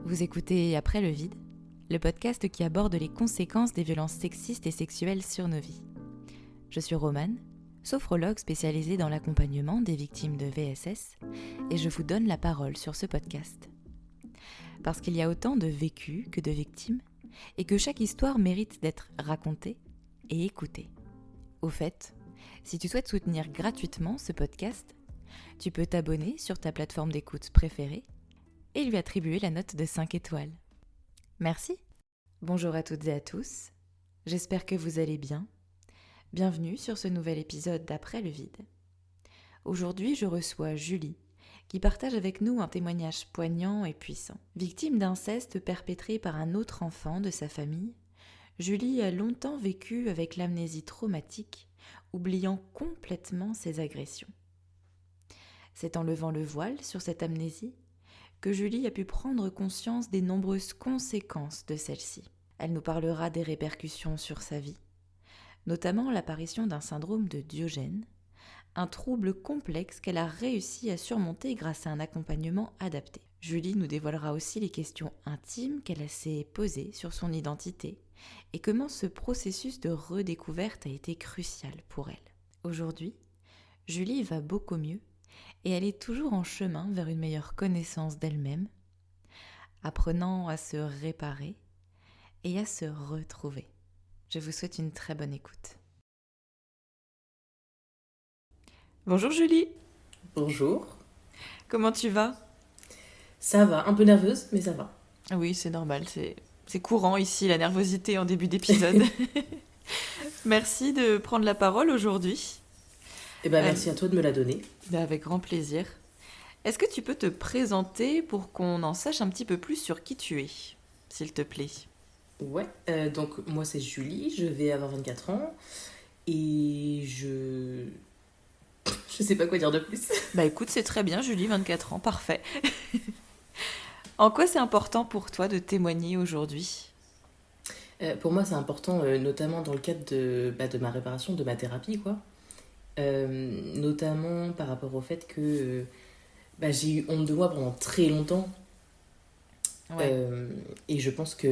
Vous écoutez Après le vide, le podcast qui aborde les conséquences des violences sexistes et sexuelles sur nos vies. Je suis Romane, sophrologue spécialisée dans l'accompagnement des victimes de VSS, et je vous donne la parole sur ce podcast. Parce qu'il y a autant de vécus que de victimes, et que chaque histoire mérite d'être racontée et écoutée. Au fait, si tu souhaites soutenir gratuitement ce podcast, tu peux t'abonner sur ta plateforme d'écoute préférée et lui attribuer la note de 5 étoiles. Merci. Bonjour à toutes et à tous. J'espère que vous allez bien. Bienvenue sur ce nouvel épisode d'Après le vide. Aujourd'hui, je reçois Julie, qui partage avec nous un témoignage poignant et puissant. Victime d'inceste perpétré par un autre enfant de sa famille, Julie a longtemps vécu avec l'amnésie traumatique, oubliant complètement ses agressions. C'est en levant le voile sur cette amnésie que Julie a pu prendre conscience des nombreuses conséquences de celle-ci. Elle nous parlera des répercussions sur sa vie, notamment l'apparition d'un syndrome de Diogène, un trouble complexe qu'elle a réussi à surmonter grâce à un accompagnement adapté. Julie nous dévoilera aussi les questions intimes qu'elle s'est posées sur son identité et comment ce processus de redécouverte a été crucial pour elle. Aujourd'hui, Julie va beaucoup mieux et elle est toujours en chemin vers une meilleure connaissance d'elle-même, apprenant à se réparer et à se retrouver. Je vous souhaite une très bonne écoute. Bonjour Julie. Bonjour. Comment tu vas ? Ça va, un peu nerveuse, mais ça va. Oui, c'est normal, c'est courant ici, la nervosité en début d'épisode. Merci de prendre la parole aujourd'hui. Merci à toi de me la donner. Avec grand plaisir. Est-ce que tu peux te présenter pour qu'on en sache un petit peu plus sur qui tu es, s'il te plaît ? Ouais, donc moi c'est Julie, je vais avoir 24 ans et je sais pas quoi dire de plus. Bah écoute, c'est très bien Julie, 24 ans, parfait. En quoi c'est important pour toi de témoigner aujourd'hui ? Pour moi c'est important, notamment dans le cadre de ma réparation, de ma thérapie, quoi. Notamment par rapport au fait que j'ai eu honte de moi pendant très longtemps. Ouais. Et je pense qu'il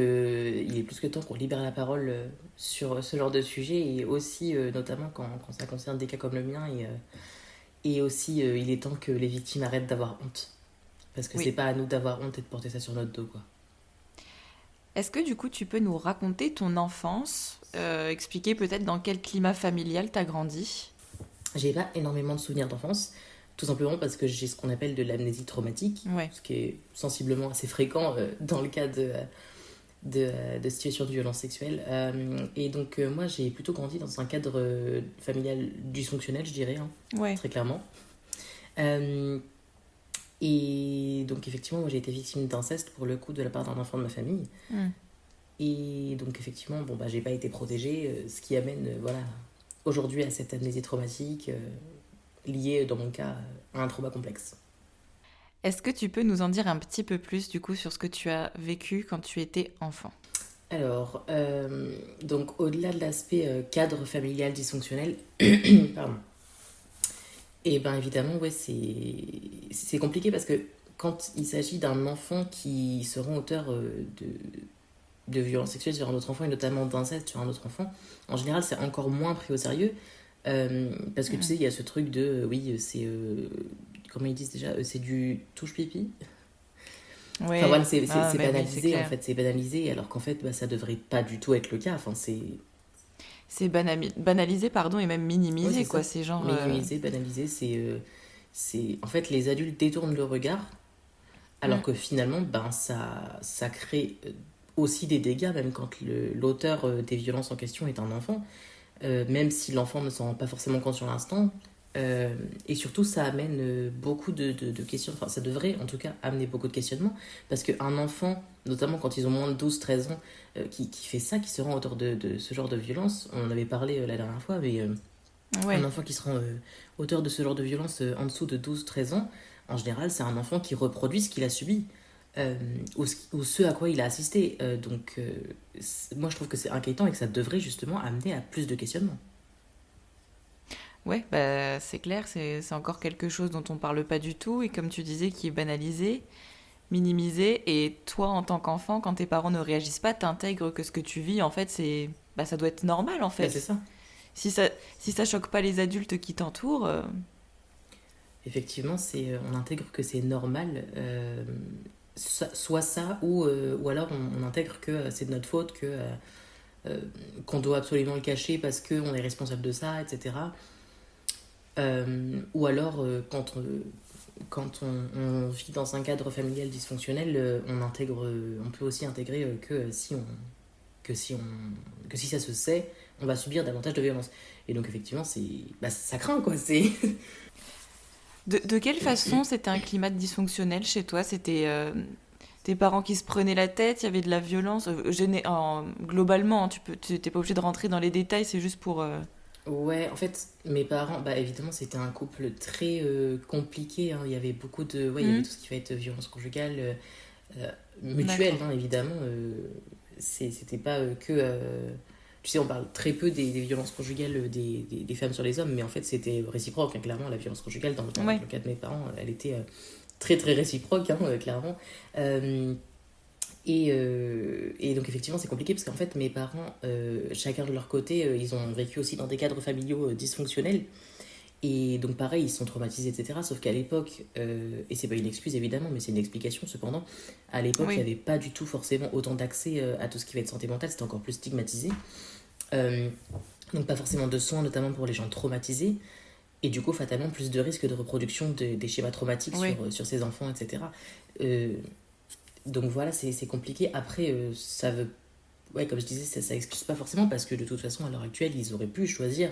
est plus que temps qu'on libère la parole sur ce genre de sujet, et aussi notamment quand ça concerne des cas comme le mien, et aussi il est temps que les victimes arrêtent d'avoir honte, parce que Oui. c'est pas à nous d'avoir honte et de porter ça sur notre dos, quoi. Est-ce que du coup tu peux nous raconter ton enfance, expliquer peut-être dans quel climat familial t'as grandi ? J'ai pas énormément de souvenirs d'enfance, tout simplement parce que j'ai ce qu'on appelle de l'amnésie traumatique, Ouais. ce qui est sensiblement assez fréquent dans le cas de situations de violence sexuelle. Et donc moi j'ai plutôt grandi dans un cadre familial dysfonctionnel, je dirais, hein, Ouais. très clairement. Et donc effectivement moi j'ai été victime d'inceste pour le coup de la part d'un enfant de ma famille. Et donc effectivement j'ai pas été protégée, ce qui amène voilà aujourd'hui à cette amnésie traumatique liée dans mon cas à un trauma complexe. Est-ce que tu peux nous en dire un petit peu plus du coup sur ce que tu as vécu quand tu étais enfant ? Alors, donc au-delà de l'aspect cadre familial dysfonctionnel, pardon, et ben évidemment, ouais, c'est compliqué parce que quand il s'agit d'un enfant qui se rend auteur de violences sexuelles sur un autre enfant, et notamment d'inceste sur un autre enfant, en général, c'est encore moins pris au sérieux. Parce que tu sais, il y a ce truc de, oui, c'est, comment ils disent déjà, c'est du touche-pipi. Ouais. Enfin voilà, c'est banalisé banalisé, en fait, c'est banalisé, alors qu'en fait, ça devrait pas du tout être le cas. Enfin, c'est banalisé, pardon, et même minimisé, ouais, c'est quoi. ça. C'est genre... Minimiser, banaliser, c'est... En fait, les adultes détournent le regard, alors que finalement, ça crée aussi des dégâts, même quand l'auteur des violences en question est un enfant, même si l'enfant ne s'en rend pas forcément compte sur l'instant. Et surtout, ça amène beaucoup de questions, enfin ça devrait en tout cas amener beaucoup de questionnements, parce qu'un enfant, notamment quand ils ont moins de 12-13 ans, qui fait ça, qui se rend auteur de ce genre de violence, on en avait parlé la dernière fois, mais Ouais. un enfant qui se rend auteur de ce genre de violence en dessous de 12-13 ans, en général c'est un enfant qui reproduit ce qu'il a subi, ou ce à quoi il a assisté. Donc moi je trouve que c'est inquiétant et que ça devrait justement amener à plus de questionnements. Ouais, bah, c'est clair, c'est encore quelque chose dont on parle pas du tout et comme tu disais, qui est banalisé. minimiser. Et toi, en tant qu'enfant, quand tes parents ne réagissent pas, t'intègres que ce que tu vis, en fait, ça doit être normal, en Bah, c'est fait. ça. Si ça choque pas les adultes qui t'entourent, Effectivement, on intègre que c'est normal. Soit ça, ou alors on intègre que c'est de notre faute, euh, qu'on doit absolument le cacher parce qu'on est responsable de ça, etc. Ou alors, quand on vit dans un cadre familial dysfonctionnel, on peut aussi intégrer que si ça se sait, on va subir davantage de violence. Et donc effectivement, ça craint quoi. de quelle façon c'était un climat dysfonctionnel chez toi? C'était tes parents qui se prenaient la tête, il y avait de la violence. Globalement, hein, tu t'es pas obligé de rentrer dans les détails, c'est juste pour. Ouais, en fait, mes parents, bah évidemment, c'était un couple très compliqué, hein. Il y avait il y avait Hmm. tout ce qui va être violence conjugale, euh, mutuelle, D'accord. hein, évidemment. C'était pas tu sais, on parle très peu des violences conjugales des femmes sur les hommes, mais en fait, c'était réciproque, hein, clairement. La violence conjugale, dans Ouais. le cas de mes parents, elle était très, très réciproque, hein, clairement. Euh, et donc effectivement c'est compliqué parce qu'en fait mes parents, chacun de leur côté, ils ont vécu aussi dans des cadres familiaux dysfonctionnels. Et donc pareil, ils sont traumatisés, etc. Sauf qu'à l'époque, et c'est pas une excuse évidemment, mais c'est une explication cependant, à l'époque il n'y Oui. avait pas du tout forcément autant d'accès à tout ce qui va être santé mentale, c'était encore plus stigmatisé. Euh, donc pas forcément de soins, notamment pour les gens traumatisés. Et du coup, fatalement, plus de risques de reproduction des schémas traumatiques Oui. sur ces enfants, etc. Euh, donc voilà, c'est compliqué. Après, ça veut. Ouais, comme je disais, ça excuse pas forcément parce que de toute façon, à l'heure actuelle, ils auraient pu choisir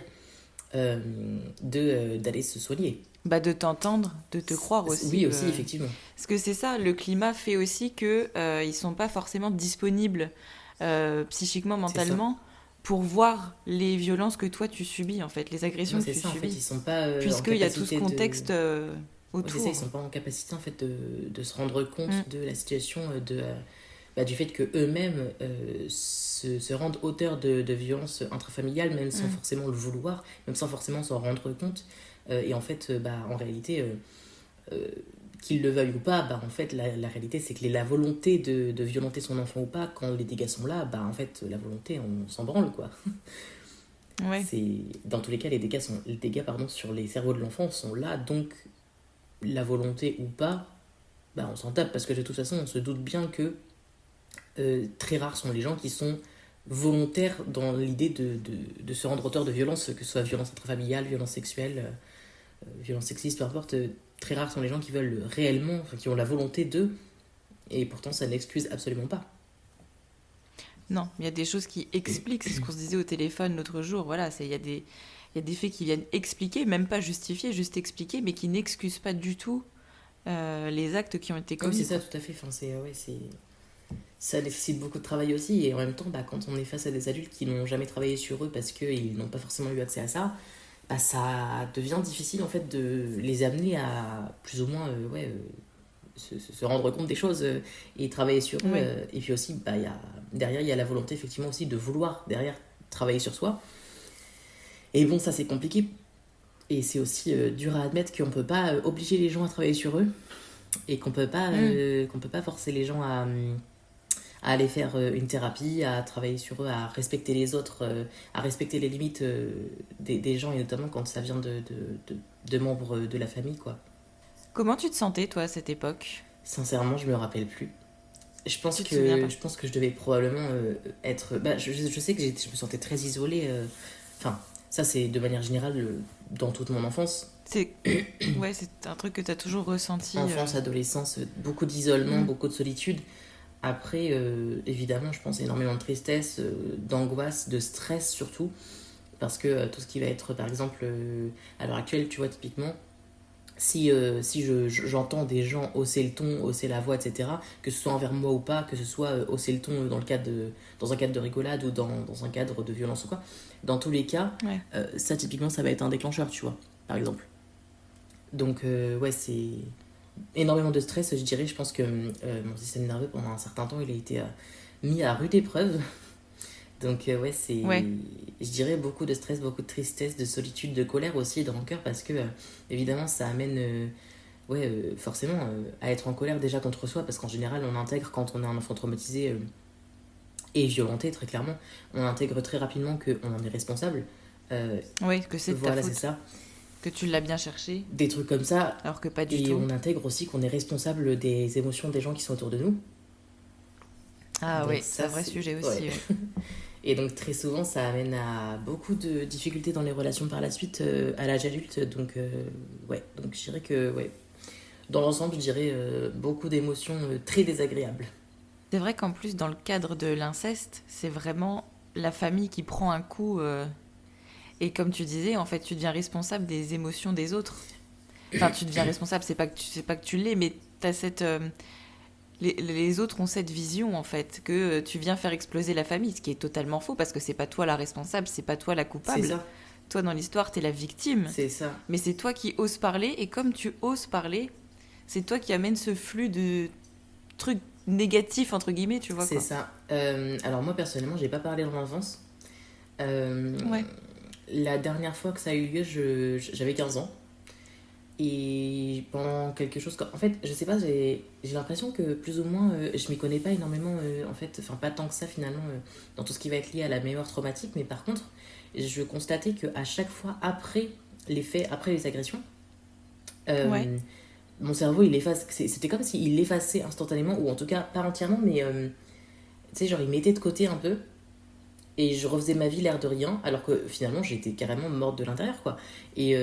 d'aller se soigner. Bah de t'entendre, de te croire Oui, aussi. aussi, effectivement. Parce que c'est ça, le climat fait aussi que ils sont pas forcément disponibles psychiquement, C'est ça. mentalement, pour voir les violences que toi tu subis, en fait, les Ouais, agressions que c'est tu ça, en fait, subis. ils sont pas en Puisqu'il y a tout ce capacité de. contexte Ouais, c'est ça, ils autour. sont pas en capacité, en fait, de se rendre compte Mm, de la situation, du fait que eux-mêmes se rendent auteurs de violences intrafamiliales, même sans mm. forcément le vouloir, même sans forcément s'en rendre compte. Et en fait, en réalité, euh, qu'ils le veuillent ou pas, en fait, la réalité, c'est que la volonté de violenter son enfant ou pas, quand les dégâts sont là, en fait, la volonté, on s'en branle, quoi. Ouais. Dans tous les cas, les dégâts pardon, sur les cerveaux de l'enfant sont là, donc la volonté ou pas, on s'en tape, parce que de toute façon, on se doute bien que très rares sont les gens qui sont volontaires dans l'idée de se rendre auteur de violence, que ce soit violence intrafamiliale, violence sexuelle, violence sexiste, peu importe. Très rares sont les gens qui veulent réellement, enfin, qui ont la volonté de, et pourtant ça n'excuse absolument pas. Non, il y a des choses qui expliquent, c'est ce qu'on se disait au téléphone l'autre jour, voilà, il y a des faits qui viennent expliquer, même pas justifier, juste expliquer, mais qui n'excusent pas du tout les actes qui ont été Oui, c'est commis, ça, quoi. tout à fait. Enfin, ça nécessite beaucoup de travail aussi, et en même temps, quand on est face à des adultes qui n'ont jamais travaillé sur eux parce qu'ils n'ont pas forcément eu accès à ça, ça devient difficile en fait de les amener à plus ou moins se rendre compte des choses et travailler sur eux. Oui. Et puis aussi, derrière, il y a la volonté effectivement aussi de vouloir derrière travailler sur soi. Et bon, ça c'est compliqué. Et c'est aussi dur à admettre qu'on peut pas obliger les gens à travailler sur eux et Mm. qu'on peut pas forcer les gens à aller faire une thérapie, à travailler sur eux, à respecter les autres, à respecter les limites des gens, et notamment quand ça vient de membres de la famille, quoi. Comment tu te sentais, toi, à cette époque? Sincèrement, je me rappelle plus. Tu te souviens pas? Je pense que je devais probablement être. Je sais que je me sentais très isolée. Enfin, ça, c'est de manière générale dans toute mon enfance. C'est ouais, c'est un truc que tu as toujours ressenti. Enfance, adolescence, beaucoup d'isolement, Mm. beaucoup de solitude. Après, évidemment, je pense énormément de tristesse, d'angoisse, de stress surtout. Parce que tout ce qui va être, par exemple, à l'heure actuelle, tu vois, typiquement, si j'entends des gens hausser le ton, hausser la voix, etc., que ce soit envers moi ou pas, que ce soit hausser le ton dans un cadre de rigolade ou dans un cadre de violence ou quoi, dans tous les cas, Ouais. ça, typiquement, ça va être un déclencheur, tu vois, par exemple. Donc, ouais, c'est énormément de stress, je dirais. Je pense que mon système nerveux, pendant un certain temps, il a été mis à rude épreuve. Donc, ouais, Ouais. je dirais beaucoup de stress, beaucoup de tristesse, de solitude, de colère aussi et de rancœur parce que, évidemment, ça amène forcément, à être en colère déjà contre soi, parce qu'en général, on intègre quand on est un enfant traumatisé et violenté, très clairement, on intègre très rapidement qu'on en est responsable. Oui, que c'est de ta Voilà, c'est faute, ça. que tu l'as bien cherché, Des trucs comme ça. alors que pas du Et tout. on intègre aussi qu'on est responsable des émotions des gens qui sont autour de nous. Ah Donc oui, c'est ça, un vrai c'est... sujet Ouais. aussi, ouais. Et donc très souvent, ça amène à beaucoup de difficultés dans les relations par la suite à l'âge adulte. Donc, donc je dirais que, ouais, dans l'ensemble, je dirais beaucoup d'émotions très désagréables. C'est vrai qu'en plus, dans le cadre de l'inceste, c'est vraiment la famille qui prend un coup. Et comme tu disais, en fait, tu deviens responsable des émotions des autres. Enfin, tu deviens responsable, c'est pas que tu l'es, mais t'as cette, les autres ont cette vision, en fait, que tu viens faire exploser la famille, ce qui est totalement faux, parce que c'est pas toi la responsable, c'est pas toi la C'est coupable. ça, Toi, dans l'histoire, t'es la victime. c'est ça, Mais c'est toi qui oses parler, et comme tu oses parler, c'est toi qui amène ce flux de trucs négatifs, entre guillemets, tu vois, c'est quoi. ça. Alors moi, personnellement, j'ai pas parlé dans l'enfance. Euh, Ouais. la dernière fois que ça a eu lieu, j'avais 15 ans. Et pendant quelque chose... En fait, je sais pas, j'ai l'impression que plus ou moins, je m'y connais pas énormément, en fait, enfin pas tant que ça finalement, dans tout ce qui va être lié à la mémoire traumatique, mais par contre, je constatais qu'à chaque fois après les faits, après les agressions, Ouais. euh, mon cerveau, il efface... C'était comme s'il l'effaçait instantanément, ou en tout cas pas entièrement, mais tu sais, genre il mettait de côté un peu, et je refaisais ma vie l'air de rien, alors que finalement j'étais carrément morte de l'intérieur, quoi. Et...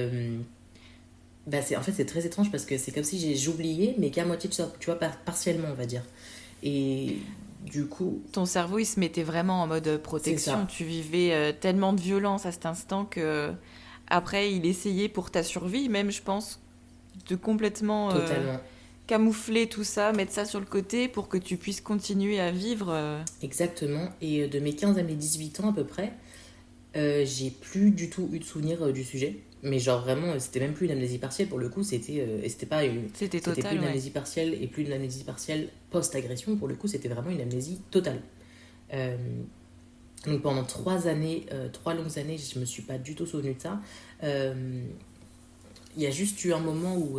en fait, c'est très étrange parce que c'est comme si j'oubliais, mais qu'à moitié, tu vois, partiellement, on va dire. Et du coup, Ton cerveau, il se mettait vraiment en mode c'est protection. ça, Tu vivais tellement de violence à cet instant que après, il essayait pour ta survie, même, je pense, de complètement totalement. camoufler tout ça, mettre ça sur le côté pour que tu puisses continuer à vivre. Exactement. Et de mes 15 à mes 18 ans à peu près, j'ai plus du tout eu de souvenir du sujet. Mais genre vraiment, c'était même plus une amnésie partielle pour le coup, et c'était pas C'était c'était plus total, une ouais. amnésie partielle et plus une amnésie partielle post-agression, pour le coup, c'était vraiment une amnésie totale. Euh, donc pendant 3 années, 3 longues années, je me suis pas du tout souvenu de ça. Euh, Il y a juste eu un moment où,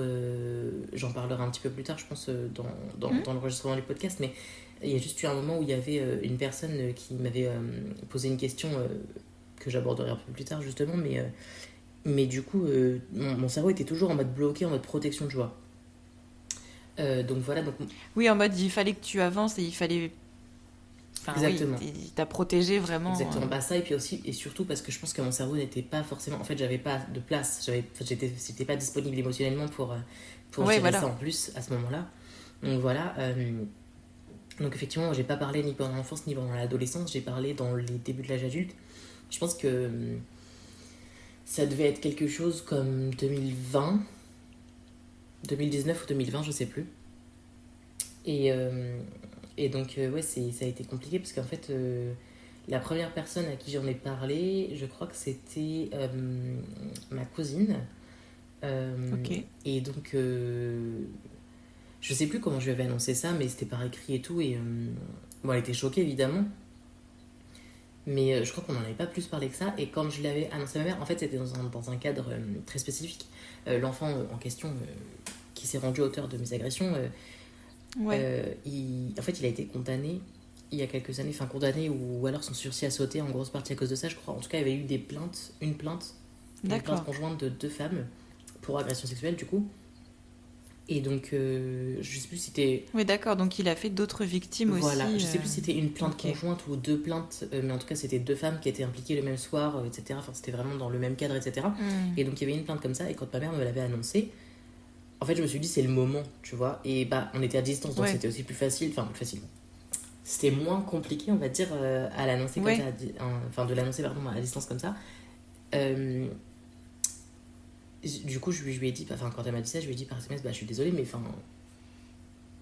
j'en parlerai un petit peu plus tard, je pense, Hmm. dans l'enregistrement du podcast, mais il y a juste eu un moment où il y avait une personne qui m'avait posé une question que j'aborderai un peu plus tard, justement, mais du coup, mon cerveau était toujours en mode bloqué, en mode protection de joie. Donc voilà, donc Oui, en mode, il fallait que tu avances et il fallait. Enfin, oui, exactement. il t'a protégé vraiment. Exactement, bah ça et puis aussi et surtout parce que je pense que mon cerveau n'était pas forcément, en fait j'avais pas de place, j'étais pas disponible émotionnellement pour Ouais, gérer ça voilà. en plus à ce moment-là. Donc voilà, donc effectivement j'ai pas parlé ni pendant l'enfance ni pendant l'adolescence, j'ai parlé dans les débuts de l'âge adulte. Je pense que ça devait être quelque chose comme 2020, 2019 ou 2020, je sais plus. Et, donc, ouais, ça a été compliqué parce qu'en fait, la première personne à qui j'en ai parlé, je crois que c'était ma cousine. Euh, Ok. et donc, je sais plus comment je lui avais annoncé ça, mais c'était par écrit et tout. Et bon, elle était choquée évidemment, mais je crois qu'on n'en avait pas plus parlé que ça. Et quand je l'avais annoncé à ma mère, en fait, c'était dans un cadre très spécifique. L'enfant en question qui s'est rendu auteur de mes agressions. Ouais. En fait, il a été condamné il y a quelques années, enfin condamné ou alors son sursis a sauté en grosse partie à cause de ça, je crois. En tout cas, il y avait eu une plainte D'accord. conjointe de 2 femmes pour agression sexuelle, du coup. Et donc, je sais plus si c'était. Oui, d'accord. Donc, il a fait d'autres victimes Voilà, aussi. je sais plus si c'était une plainte Ok. conjointe ou 2 plaintes, mais en tout cas, c'était 2 femmes qui étaient impliquées le même soir, etc. Enfin, c'était vraiment dans le même cadre, etc. Hmm. Et donc, il y avait une plainte comme ça, et quand ma mère me l'avait annoncé, en fait, je me suis dit, c'est le moment, tu vois. Et bah, on était à distance, donc Ouais. c'était aussi plus facile, enfin, plus facile. C'était moins compliqué, on va dire, à l'annoncer comme ça, Ouais. enfin de l'annoncer pardon à distance comme ça. Euh, du coup, je lui ai dit, enfin quand elle m'a dit ça, je lui ai dit par SMS, bah je suis désolée, mais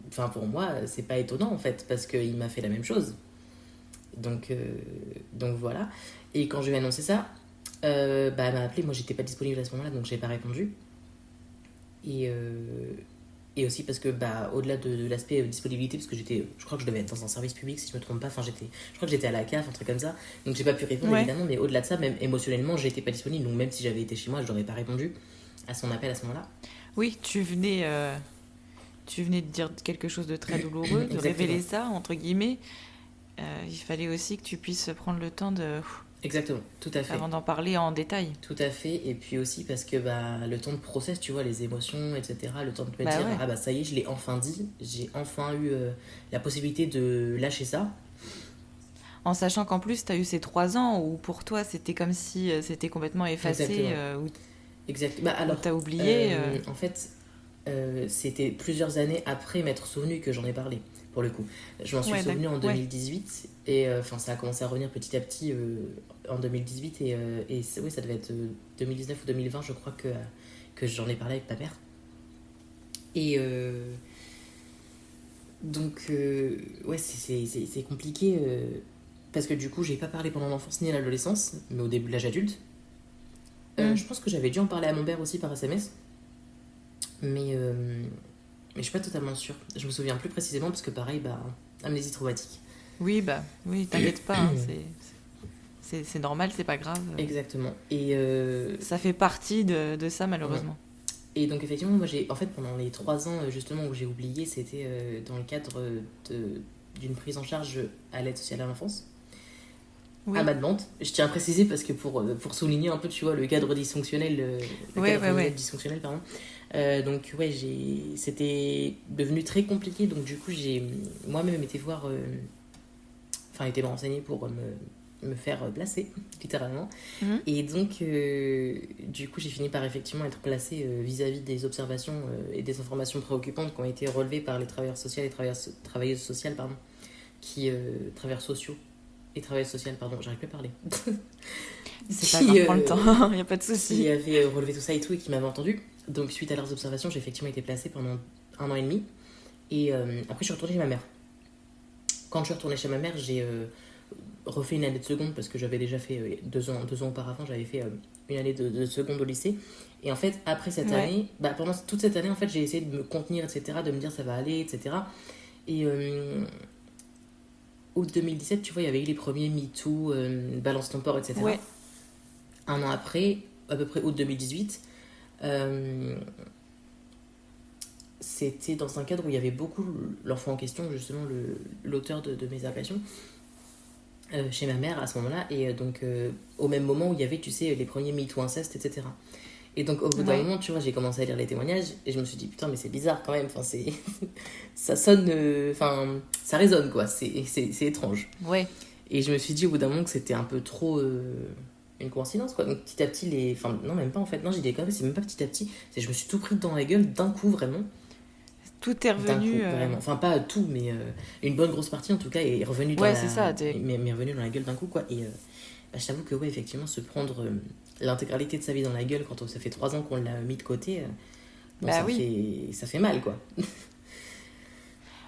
enfin pour moi, c'est pas étonnant en fait, parce qu'il m'a fait la même chose. Donc, donc voilà. Et quand je lui ai annoncé ça, bah elle m'a appelé, moi j'étais pas disponible à ce moment-là, donc j'ai pas répondu. Et, et aussi parce que, bah, au-delà de l'aspect disponibilité, parce que je crois que je devais être dans un service public si je me trompe pas, enfin, je crois que j'étais à la CAF, un truc comme ça, donc j'ai pas pu répondre Ouais. évidemment, mais au-delà de ça, même émotionnellement, j'étais pas disponible, donc même si j'avais été chez moi, je n'aurais pas répondu à son appel à ce moment-là. Oui, tu venais de dire quelque chose de très douloureux, de révéler ça, entre guillemets. Il fallait aussi que tu puisses prendre le temps de... Exactement, tout à fait. Avant d'en parler en détail. Tout à fait, et puis aussi parce que le temps de process, tu vois, les émotions, etc., le temps de me Bah dire, ouais. ah bah ça y est, je l'ai enfin dit, j'ai enfin eu la possibilité de lâcher ça. En sachant qu'en plus, tu as eu ces 3 ans où pour toi, c'était comme si c'était complètement effacé, Exactement. Exact. Bah où alors, tu as oublié. en fait, c'était plusieurs années après m'être souvenu que j'en ai parlé, pour le coup. Je m'en suis Ouais, souvenu en ouais. 2018, et enfin ça a commencé à revenir petit à petit en 2018, oui, ça devait être 2019 ou 2020, je crois que j'en ai parlé avec ma mère. Et donc, ouais, c'est compliqué, parce que du coup, j'ai pas parlé pendant l'enfance ni à l'adolescence, mais au début de l'âge adulte. Je pense que j'avais dû en parler à mon père aussi par SMS, mais je suis pas totalement sûre. Je me souviens plus précisément parce que pareil, amnésie traumatique. Oui, bah, oui, t'inquiète pas, hein, c'est normal, c'est pas grave. Exactement. Ça fait partie de ça, malheureusement. Et donc effectivement, moi en fait, pendant les 3 ans justement où j'ai oublié, c'était dans le cadre d'une prise en charge à l'aide sociale à l'enfance. Oui. À ma demande. Je tiens à préciser parce que pour souligner un peu, tu vois, le cadre dysfonctionnel, le cadre familial dysfonctionnel, pardon. Donc ouais, c'était devenu très compliqué. Donc du coup, j'ai moi-même été voir, enfin, été me renseigner pour me faire placer, littéralement. Mhm. Et donc, du coup, j'ai fini par effectivement être placée vis-à-vis des observations et des informations préoccupantes qui ont été relevées par les travailleurs sociaux et travailleuses sociales, pardon, travailleurs sociaux et travailleuses sociales, pardon, j'arrive plus à parler. C'est pas grave, prends le temps, il n'y a pas de Qui souci. avaient relevé tout ça et tout et qui m'avaient entendu. Donc, suite à leurs observations, j'ai effectivement été placée pendant 1 an et demi. Et après, je suis retournée chez ma mère. Quand je suis retournée chez ma mère, j'ai refait une année de seconde parce que j'avais déjà fait 2 ans auparavant, j'avais fait une année de seconde au lycée. Et en fait, après cette année, pendant toute cette année, en fait, j'ai essayé de me contenir, etc., de me dire ça va aller, etc. Et août 2017, tu vois, il y avait eu les premiers MeToo, Balance ton port, etc. Ouais. Un an après, à peu près août 2018, c'était dans un cadre où il y avait beaucoup l'enfant en question, justement l'auteur de mes agressions, chez ma mère à ce moment-là, et donc au même moment où il y avait, tu sais, les premiers MeToo inceste, etc. Et donc au bout d'un moment, tu vois, j'ai commencé à lire les témoignages et je me suis dit putain, mais c'est bizarre quand même, enfin c'est ça sonne, enfin ça résonne quoi, c'est étrange. Ouais. Et je me suis dit au bout d'un moment que c'était un peu trop une coïncidence quoi. Donc petit à petit enfin non, même pas en fait, non, j'ai des conneries, c'est même pas petit à petit, c'est je me suis tout pris dans la gueule d'un coup vraiment. Tout est D'un revenu. coup, vraiment. Enfin, pas tout, mais une bonne grosse partie en tout cas est revenue dans Ouais, c'est ça. m'est revenue dans la gueule d'un coup quoi. Et je t'avoue que ouais, effectivement, se prendre l'intégralité de sa vie dans la gueule quand ça fait 3 ans qu'on l'a mis de côté, bon, ça fait mal quoi.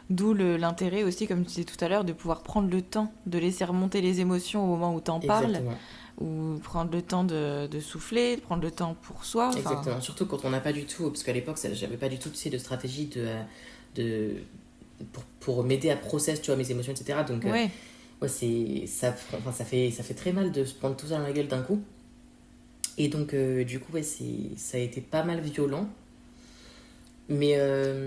D'où l'intérêt aussi, comme tu disais tout à l'heure, de pouvoir prendre le temps de laisser remonter les émotions au moment où t'en parles. Exactement. Ou prendre le temps de souffler, de prendre le temps pour soi. Exactement, surtout quand on n'a pas du tout, parce qu'à l'époque, j'avais pas du tout, tu sais, de stratégie pour m'aider à process, tu vois, mes émotions, etc. Donc, ouais, ça fait très mal de se prendre tout ça dans la gueule d'un coup. Et donc, du coup, ouais, ça a été pas mal violent. Mais.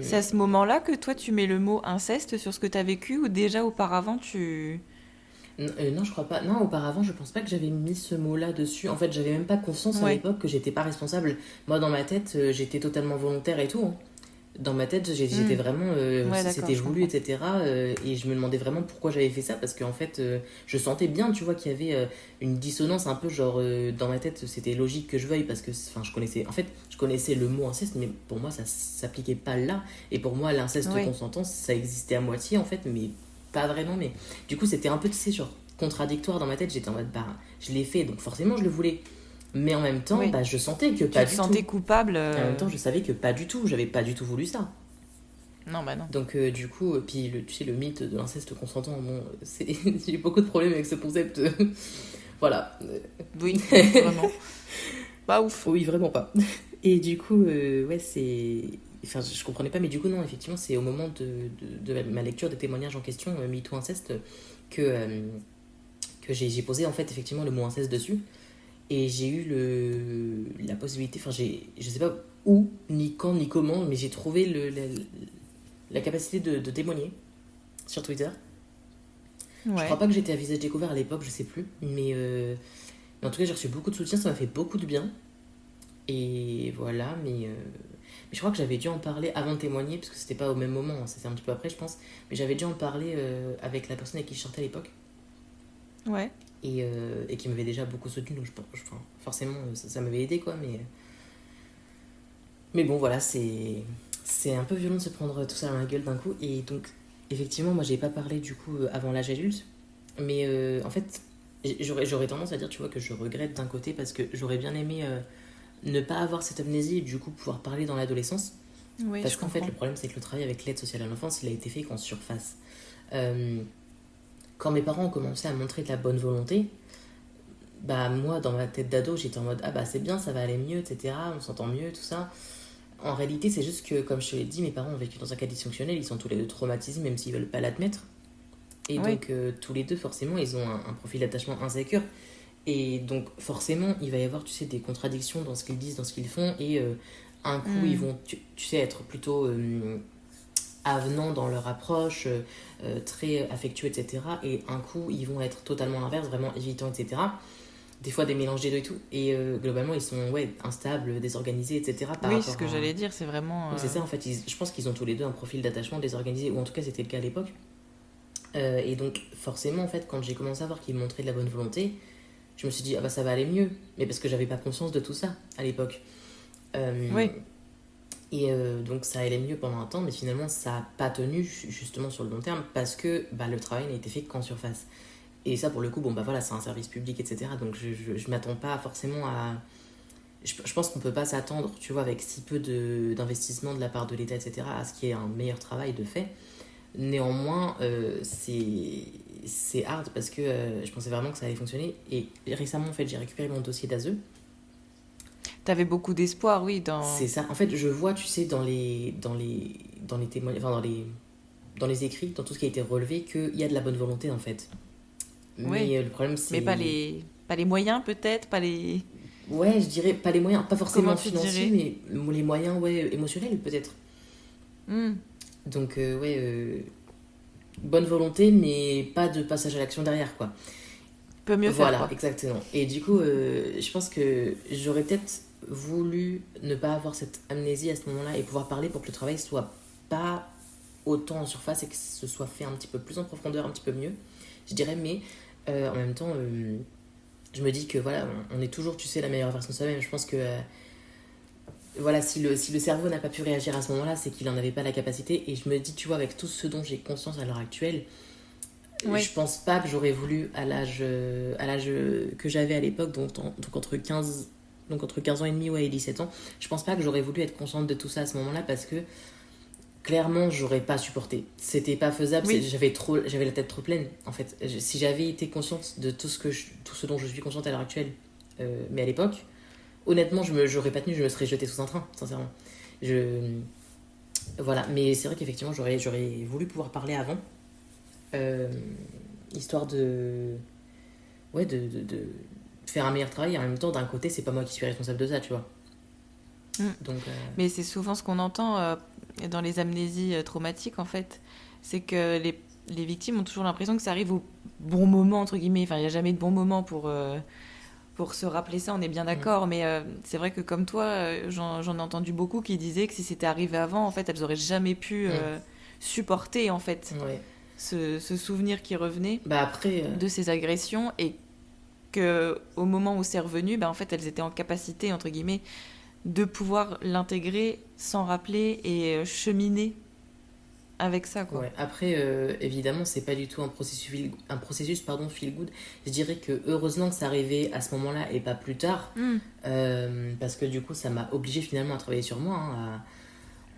C'est à ce moment-là que toi, tu mets le mot inceste sur ce que tu as vécu ou déjà auparavant, Non, je crois pas. Non, auparavant, je pense pas que j'avais mis ce mot-là dessus. En fait, j'avais même pas conscience à l'époque que j'étais pas responsable. Moi, dans ma tête, j'étais totalement volontaire et tout. Hein. Dans ma tête, j'étais vraiment. C'était voulu, etc. Et je me demandais vraiment pourquoi j'avais fait ça. Parce qu'en fait, je sentais bien, tu vois, qu'il y avait une dissonance un peu genre. Dans ma tête, c'était logique que je veuille. Parce que, enfin, je connaissais le mot inceste, mais pour moi, ça s'appliquait pas là. Et pour moi, l'inceste consentant, ça existait à moitié, en fait, mais pas vraiment. Mais du coup, c'était un peu, tu sais, genre contradictoire dans ma tête. J'étais en mode, je l'ai fait, donc forcément, je le voulais. Mais en même temps, je sentais que pas du tout. Tu te sentais coupable. En même temps, je savais que pas du tout. J'avais pas du tout voulu ça. Non, bah non. Donc, du coup, puis tu sais, le mythe de l'inceste consentant, bon, j'ai beaucoup de problèmes avec ce concept. Voilà. Oui, vraiment. Pas ouf. Oui, vraiment pas. Et du coup, ouais, Enfin, je comprenais pas, mais du coup, non, effectivement, c'est au moment de ma lecture des témoignages en question, MeToo inceste, que j'ai posé, en fait, effectivement, le mot inceste dessus. Et j'ai eu la possibilité, enfin, je sais pas où, ni quand, ni comment, mais j'ai trouvé la capacité de témoigner sur Twitter. Je crois Ouais. pas que j'étais à visage découvert à l'époque, je sais plus, mais en tout cas j'ai reçu beaucoup de soutien, ça m'a fait beaucoup de bien. Et voilà, mais je crois que j'avais dû en parler avant de témoigner, parce que c'était pas au même moment, hein, c'était un petit peu après je pense, mais j'avais dû en parler avec la personne avec qui je sortais à l'époque, Ouais. et qui m'avait déjà beaucoup soutenu, donc enfin, forcément ça m'avait aidé quoi, mais bon voilà, c'est un peu violent de se prendre tout ça dans la gueule d'un coup, et donc effectivement moi j'ai pas parlé du coup avant l'âge adulte, mais en fait j'aurais tendance à dire tu vois que je regrette d'un côté parce que j'aurais bien aimé ne pas avoir cette amnésie et du coup pouvoir parler dans l'adolescence. Oui, Parce je qu'en fait, comprends. le problème, c'est que le travail avec l'aide sociale à l'enfance, il a été fait qu'en surface. Euh, Quand mes parents ont commencé à montrer de la bonne volonté, bah moi, dans ma tête d'ado, j'étais en mode ah bah c'est bien, ça va aller mieux, etc. On s'entend mieux, tout ça. En réalité, c'est juste que, comme je te l'ai dit, mes parents ont vécu dans un cas dysfonctionnel, ils sont tous les deux traumatisés, même s'ils veulent pas l'admettre. Et Oui. donc, tous les deux, forcément, ils ont un profil d'attachement insécure. Et donc, forcément, il va y avoir, tu sais, des contradictions dans ce qu'ils disent, dans ce qu'ils font. Et un coup, ils Hmm. vont, tu sais, être plutôt avenants dans leur approche, très affectueux, etc. Et un coup, ils vont être totalement l'inverse, vraiment évitants, etc. Des fois, des mélanges des deux et tout. Et globalement, ils sont ouais, instables, désorganisés, etc. par Oui, c'est ce rapport que à. j'allais dire, c'est vraiment. Oui, c'est ça, en fait. Je pense qu'ils ont tous les deux un profil d'attachement désorganisé, ou en tout cas, c'était le cas à l'époque. Et donc, forcément, en fait, quand j'ai commencé à voir qu'ils montraient de la bonne volonté, je me suis dit, ah bah ça va aller mieux. Mais parce que j'avais pas conscience de tout ça à l'époque. Euh, Oui. donc ça allait mieux pendant un temps, mais finalement ça n'a pas tenu justement sur le long terme parce que bah, le travail n'a été fait qu'en surface. Et ça pour le coup, bon bah voilà, c'est un service public, etc. Donc je m'attends pas forcément à. Je pense qu'on peut pas s'attendre, tu vois, avec si peu d'investissement de la part de l'État, etc., à ce qu'il y ait un meilleur travail de fait. Néanmoins, c'est hard parce que je pensais vraiment que ça allait fonctionner. Et récemment, en fait, j'ai récupéré mon dossier d'ASE. T'avais beaucoup d'espoir, oui, dans. C'est ça. En fait, je vois, tu sais, dans les témoignages, enfin, dans les écrits, dans tout ce qui a été relevé, qu'il y a de la bonne volonté, en fait. Oui. Mais le problème, Mais c'est. pas les moyens, peut-être, pas les. Ouais, je dirais pas les moyens, pas Comment forcément tu financiers, dirais? mais les moyens, ouais, émotionnels, peut-être. Hmm. Donc, ouais, bonne volonté, mais pas de passage à l'action derrière, quoi. Peut mieux faire, Voilà, quoi. exactement. Et du coup, je pense que j'aurais peut-être voulu ne pas avoir cette amnésie à ce moment-là et pouvoir parler pour que le travail soit pas autant en surface et que ce soit fait un petit peu plus en profondeur, un petit peu mieux, je dirais, mais en même temps, je me dis que voilà, on est toujours, tu sais, la meilleure version de soi-même. Je pense que voilà, si le cerveau n'a pas pu réagir à ce moment-là, c'est qu'il n'en avait pas la capacité. Et je me dis, tu vois, avec tout ce dont j'ai conscience à l'heure actuelle, Oui. je pense pas que j'aurais voulu à l'âge que j'avais à l'époque, donc entre 15 ans et demi ouais, et 17 ans, je pense pas que j'aurais voulu être consciente de tout ça à ce moment-là parce que clairement j'aurais pas supporté. C'était pas faisable, Oui. j'avais la tête trop pleine en fait. Si j'avais été consciente de tout ce dont je suis consciente à l'heure actuelle, mais à l'époque, honnêtement, j'aurais pas tenu, je me serais jetée sous un train, sincèrement. Je voilà, mais c'est vrai qu'effectivement j'aurais voulu pouvoir parler avant, euh, histoire de ouais de faire un meilleur travail et en même temps d'un côté c'est pas moi qui suis responsable de ça, tu vois. Hmm. Donc Mais c'est souvent ce qu'on entend dans les amnésies traumatiques, en fait. C'est que les victimes ont toujours l'impression que ça arrive au bon moment, entre guillemets. Enfin, il n'y a jamais de bon moment pour se rappeler ça, on est bien mm, d'accord. Mais c'est vrai que comme toi, j'en ai entendu beaucoup qui disaient que si c'était arrivé avant, en fait, elles auraient jamais pu supporter, en fait, ouais. ce souvenir qui revenait Bah après de ces agressions et que au moment où c'est revenu, bah, en fait, elles étaient en capacité, entre guillemets, de pouvoir l'intégrer sans rappeler et cheminer avec ça, quoi. ouais, après évidemment c'est pas du tout un processus pardon feel good. Je dirais que heureusement que ça arrivait à ce moment-là et pas plus tard, Hmm. parce que du coup ça m'a obligé finalement à travailler sur moi, hein,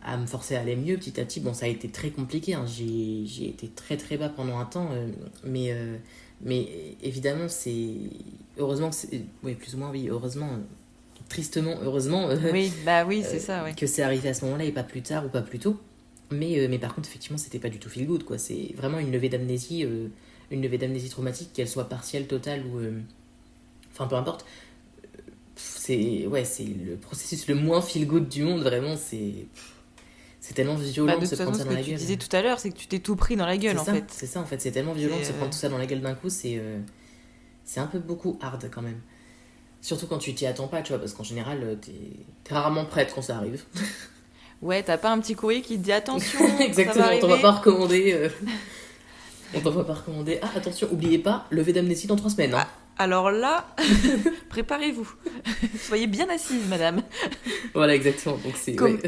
à me forcer à aller mieux petit à petit. Bon, ça a été très compliqué, hein. J'ai été très très bas pendant un temps, mais évidemment, c'est. Heureusement que c'est. Oui, plus ou moins, oui, heureusement, tristement, heureusement, Oui, bah oui, c'est ça, oui. que c'est arrivé à ce moment-là et pas plus tard ou pas plus tôt. Mais par contre, effectivement, c'était pas du tout feel good, quoi. C'est vraiment une levée d'amnésie traumatique, qu'elle soit partielle, totale ou. Enfin, peu importe. c'est le processus le moins feel-good du monde, vraiment, c'est tellement violent De de toute se prendre façon, ça ce dans que la tu gueule. disais tout à l'heure, c'est que tu t'es tout pris dans la gueule, en fait. C'est ça, en fait, c'est tellement violent de se prendre C'est tout ça dans la gueule d'un coup, c'est un peu beaucoup hard quand même. Surtout quand tu t'y attends pas, tu vois, parce qu'en général, t'es rarement prête quand ça arrive. Ouais, t'as pas un petit courrier qui te dit attention, ça va Exactement, on t'en va arriver. pas recommander. On t'en va pas recommander. Ah, attention, oubliez pas, levée d'amnésie dans 3 semaines. Hein. Alors là, préparez-vous. Soyez bien assise, madame. Voilà, exactement. Donc Comme- ouais.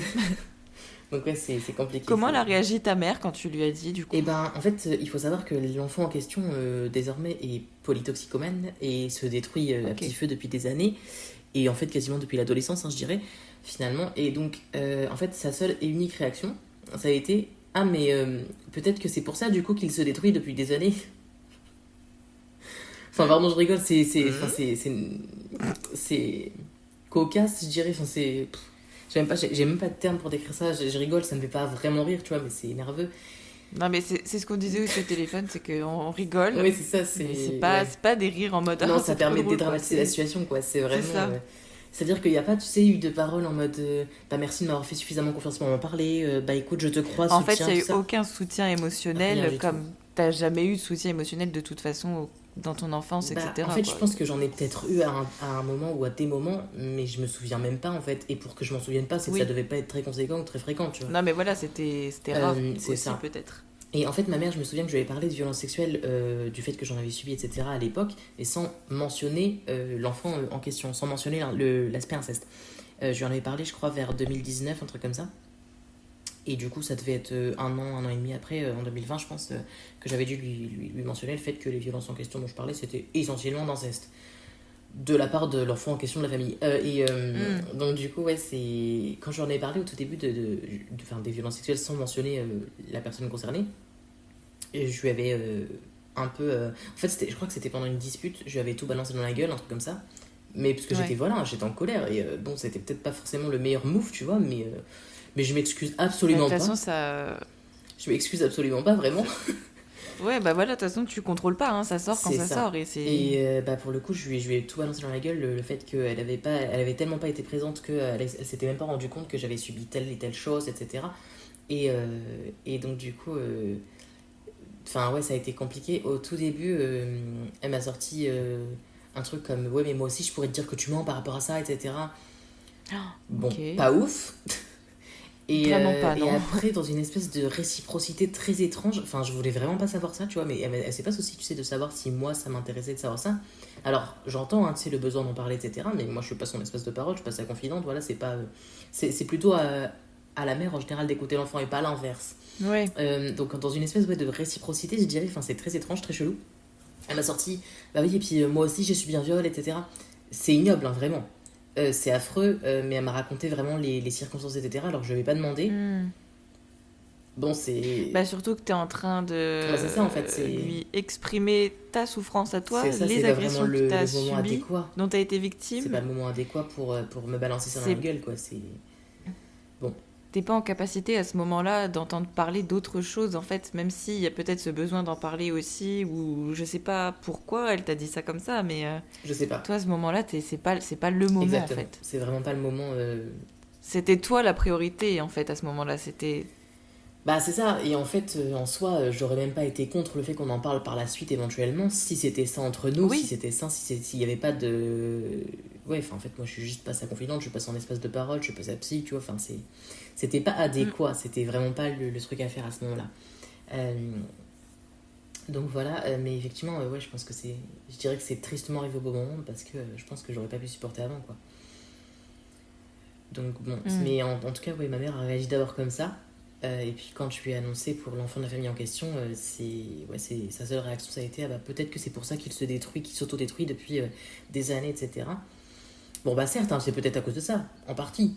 Donc ouais, c'est compliqué. Comment elle a réagi ta mère quand tu lui as dit, du coup? Et ben, en fait, il faut savoir que l'enfant en question, désormais, est polytoxicomane et se détruit à Ok. petit feu depuis des années. Et en fait, quasiment depuis l'adolescence, hein, je dirais, finalement. Et donc, en fait, sa seule et unique réaction, ça a été: ah, mais peut-être que c'est pour ça, du coup, qu'il se détruit depuis des années. Enfin, pardon, je rigole, c'est cocasse, je dirais. Enfin, c'est. J'ai même pas de terme pour décrire ça. Je rigole, ça me fait pas vraiment rire, tu vois, mais c'est nerveux. Non, mais c'est ce qu'on disait aussi au téléphone, c'est qu'on rigole, Oui, c'est ça, mais ouais. c'est pas des rires en mode Non, ah, ça c'est trop permet de drôle, quoi. dédramatiser la situation, quoi. C'est vraiment. ça. C'est-à-dire qu'il n'y a pas, tu sais, eu de paroles en mode bah merci de m'avoir fait suffisamment confiance pour m'en parler, bah écoute, je te crois, En fait, il soutien, n'y a tout eu ça. aucun soutien Rien émotionnel, du comme t'as jamais eu de soutien émotionnel de toute façon dans ton enfance, Bah, etc. en fait, quoi. je pense que j'en ai peut-être eu à un moment ou à des moments, mais je me souviens même pas, en fait. Et pour que je m'en souvienne pas, c'est que Oui. ça devait pas être très conséquent ou très fréquent, tu vois. Non, mais voilà, c'était rare C'est aussi, ça. peut-être. Et en fait, ma mère, je me souviens que je lui avais parlé de violences sexuelles, du fait que j'en avais subi, etc. à l'époque, et sans mentionner l'enfant en question, sans mentionner l'aspect inceste. Je lui en avais parlé, je crois, vers 2019, un truc comme ça. Et du coup, ça devait être un an et demi après, en 2020, je pense, que j'avais dû lui mentionner le fait que les violences en question dont je parlais, c'était essentiellement d'inceste. De la part de l'enfant en question de la famille. Donc, du coup, ouais, c'est. Quand j'en ai parlé au tout début des violences sexuelles sans mentionner la personne concernée, et je lui avais un peu. En fait, je crois que c'était pendant une dispute, je lui avais tout balancé dans la gueule, un truc comme ça. Mais parce que Ouais. j'étais en colère. Et bon, c'était peut-être pas forcément le meilleur move, tu vois, mais je m'excuse Bah, de absolument toute pas. façon, ça. Je m'excuse absolument pas, vraiment. Ouais, bah voilà, de toute façon, tu contrôles pas, hein, ça sort quand C'est ça ça. sort. Et c'est. Et bah pour le coup, je lui ai tout balancé dans la gueule, le fait elle avait tellement pas été présente qu'elle s'était même pas rendu compte que j'avais subi telle et telle chose, etc. Et donc du coup, enfin ouais, ça a été compliqué. Au tout début, elle m'a sorti un truc comme ouais, mais moi aussi je pourrais te dire que tu mens par rapport à ça, etc. Bon, Ok. pas ouf. Vraiment pas, Et non. après, dans une espèce de réciprocité très étrange, enfin, je voulais vraiment pas savoir ça, tu vois, mais elle sait pas aussi, tu sais, de savoir si moi ça m'intéressait de savoir ça. Alors, j'entends, hein, tu sais, le besoin d'en parler, etc., mais moi je suis pas son espèce de parole, je suis pas sa confidente, voilà, c'est pas. C'est plutôt à la mère en général d'écouter l'enfant et pas l'inverse. Ouais. Donc, dans une espèce de réciprocité, je dirais, enfin, c'est très étrange, très chelou. Elle m'a sorti, bah oui, et puis moi aussi j'ai subi un viol, etc. C'est ignoble, hein, vraiment. C'est affreux, mais elle m'a raconté vraiment les circonstances, etc. Alors que je lui avais pas demandé. Hmm. Bon, c'est. Bah surtout que t'es en train de Bah, c'est ça en fait, lui exprimer ta souffrance à toi, c'est ça, les c'est pas vraiment agressions que t'as le moment subies, adéquat. dont t'as été C'est victime. pas le moment adéquat pour me balancer ça dans C'est- la gueule, quoi. C'est. Bon, T'es pas en capacité à ce moment-là d'entendre parler d'autre chose, en fait, même s'il y a peut-être ce besoin d'en parler aussi, ou je sais pas pourquoi elle t'a dit ça comme ça, mais je sais pas. toi, à ce moment-là, c'est pas le moment, Exactement. en fait. C'est vraiment pas le moment. C'était toi la priorité, en fait, à ce moment-là. C'était. Bah, c'est ça. Et en fait, en soi, j'aurais même pas été contre le fait qu'on en parle par la suite éventuellement. Si c'était ça entre nous, Oui. si c'était ça, s'il y avait pas de. Ouais, enfin, en fait, moi je suis juste pas sa confidente, je suis pas son espace de parole, je suis pas sa psy, tu vois. Enfin, c'était pas adéquat, c'était vraiment pas le truc à faire à ce moment-là. Donc voilà, mais effectivement, ouais, je pense que c'est. Je dirais que c'est tristement arrivé au bon moment parce que je pense que j'aurais pas pu supporter avant, quoi. Donc bon, mais en tout cas, ouais, ma mère a réagi d'abord comme ça. Et puis quand je lui ai annoncé pour l'enfant de la famille en question, sa seule réaction ça a été ah bah, peut-être que c'est pour ça qu'il se détruit, qu'il s'auto-détruit depuis des années, etc. Bon bah certes, hein, c'est peut-être à cause de ça, en partie.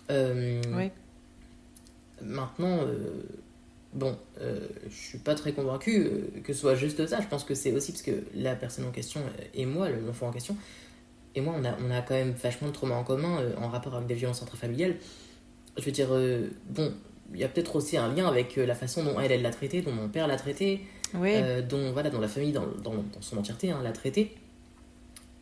Ouais. Maintenant, je suis pas très convaincu que ce soit juste ça. Je pense que c'est aussi parce que la personne en question et moi, l'enfant en question, et moi, on a quand même vachement de trauma en commun en rapport avec des violences intrafamiliales. Je veux dire, bon, il y a peut-être aussi un lien avec la façon dont elle l'a traité, dont mon père l'a traité, Ouais. dont la famille dans son entièreté hein, l'a traité.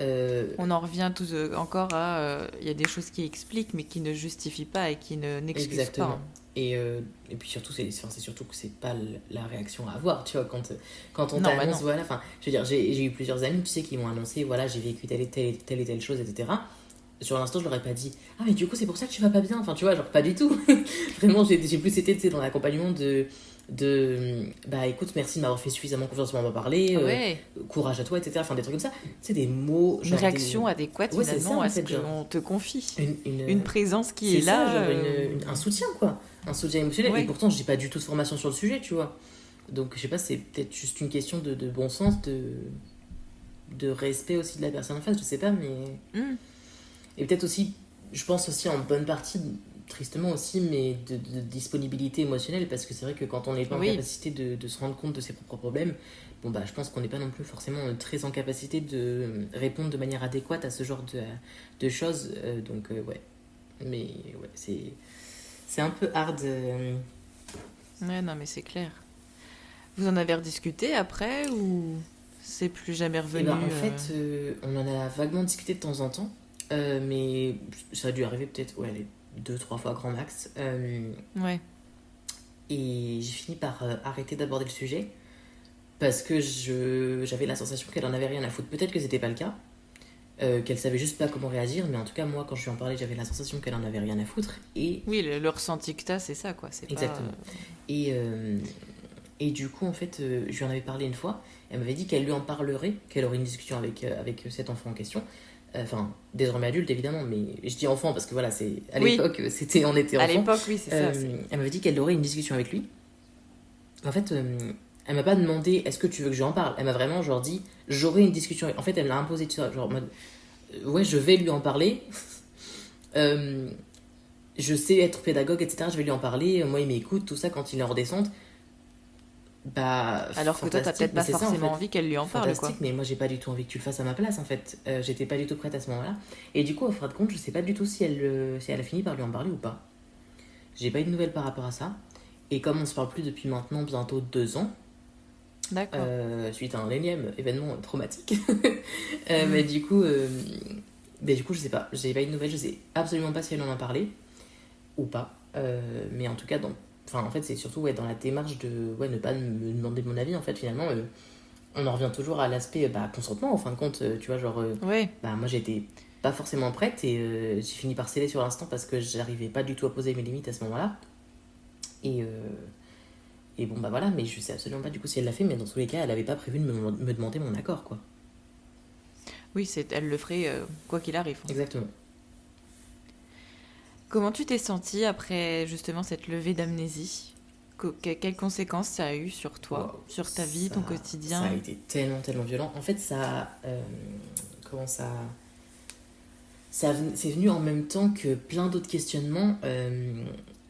On en revient encore à... Il y a des choses qui expliquent, mais qui ne justifient pas et qui n'excusent Exactement. pas. Et puis surtout, c'est surtout que c'est pas la réaction à avoir, tu vois, quand on Non, bah t'annonce, non. voilà, enfin, je veux dire, j'ai eu plusieurs amis, tu sais, qui m'ont annoncé, voilà, j'ai vécu telle et telle chose, etc. Sur l'instant, je leur ai pas dit, ah, mais du coup, c'est pour ça que tu vas pas bien, enfin, tu vois, genre, pas du tout. Vraiment, j'ai plus été, tu sais, dans l'accompagnement bah écoute, merci de m'avoir fait suffisamment confiance pour m'en parler, Ouais. courage à toi, etc. Enfin, des trucs comme ça. C'est des mots, Une genre réaction adéquate, Ouais, c'est ça, finalement, en à ce fait, genre. qu'on te confie. Une, Une présence qui c'est est ça, là. genre un soutien, quoi. Un soutien émotionnel. Et Ouais. pourtant, j'ai pas du tout de formation sur le sujet, tu vois. Donc, je sais pas, c'est peut-être juste une question de bon sens, de respect aussi de la personne en face, je sais pas, mais. Mm. Et peut-être aussi, je pense aussi en bonne partie, tristement aussi, mais de disponibilité émotionnelle, parce que c'est vrai que quand on n'est pas en Oui. capacité de se rendre compte de ses propres problèmes, bon, bah, je pense qu'on n'est pas non plus forcément très en capacité de répondre de manière adéquate à ce genre de choses. Donc, ouais. Mais, ouais, c'est un peu hard. Ouais, non, mais c'est clair. Vous en avez rediscuté après ou c'est plus jamais Et revenu ben, en fait, on en a vaguement discuté de temps en temps, mais ça a dû arriver peut-être, ouais, les 2-3 fois grand max. Ouais. Et j'ai fini par arrêter d'aborder le sujet parce que j'avais la sensation qu'elle en avait rien à foutre. Peut-être que c'était pas le cas, qu'elle savait juste pas comment réagir, mais en tout cas, moi, quand je lui en parlais, j'avais la sensation qu'elle en avait rien à foutre. Et Oui, le ressenti que t'as, c'est ça, quoi. C'est exactement. Et du coup, en fait, je lui en avais parlé une fois. Elle m'avait dit qu'elle lui en parlerait, qu'elle aurait une discussion avec cet enfant en question. Enfin, désormais adulte, évidemment, mais je dis enfant parce que voilà, c'est à Oui. l'époque, on était À enfant. l'époque, oui, c'est ça. Elle m'avait dit qu'elle aurait une discussion avec lui. En fait, elle m'a pas demandé est-ce que tu veux que j'en parle. Elle m'a vraiment genre dit j'aurai une discussion. En fait, elle me l'a imposé, tu vois, genre en mode ouais, je vais lui en parler. Je sais être pédagogue, etc. Je vais lui en parler. Moi, il m'écoute, tout ça quand il est en redescente. Bah, Alors que toi, t'as fantastique, peut-être mais pas c'est ça, en forcément fait. envie qu'elle lui en parle, Fantastique, quoi. mais moi j'ai pas du tout envie que tu le fasses à ma place en fait. J'étais pas du tout prête à ce moment-là. Et du coup, au fin de compte, je sais pas du tout si elle a fini par lui en parler ou pas. J'ai pas eu de nouvelles par rapport à ça. Et comme on se parle plus depuis maintenant bientôt 2 ans, D'accord. suite à un énième événement traumatique, mais du coup, je sais pas. J'ai pas eu de nouvelles, je sais absolument pas si elle en a parlé ou pas. Mais en tout cas, enfin, en fait, c'est surtout ouais, dans la démarche de ne pas me demander mon avis, en fait, finalement. On en revient toujours à l'aspect consentement, en fin de compte, tu vois, genre, Ouais. moi j'étais pas forcément prête et j'ai fini par céder sur l'instant parce que j'arrivais pas du tout à poser mes limites à ce moment-là. Et, bon, bah voilà, mais je sais absolument pas du coup si elle l'a fait, mais dans tous les cas, elle avait pas prévu de me demander mon accord, quoi. Oui, elle le ferait quoi qu'il arrive. Exactement. Comment tu t'es sentie après justement cette levée d'amnésie? Quelles conséquences ça a eu sur toi, Wow, sur ta vie, ton quotidien? Ça a été tellement, tellement violent. En fait, comment ça. C'est venu en même temps que plein d'autres questionnements.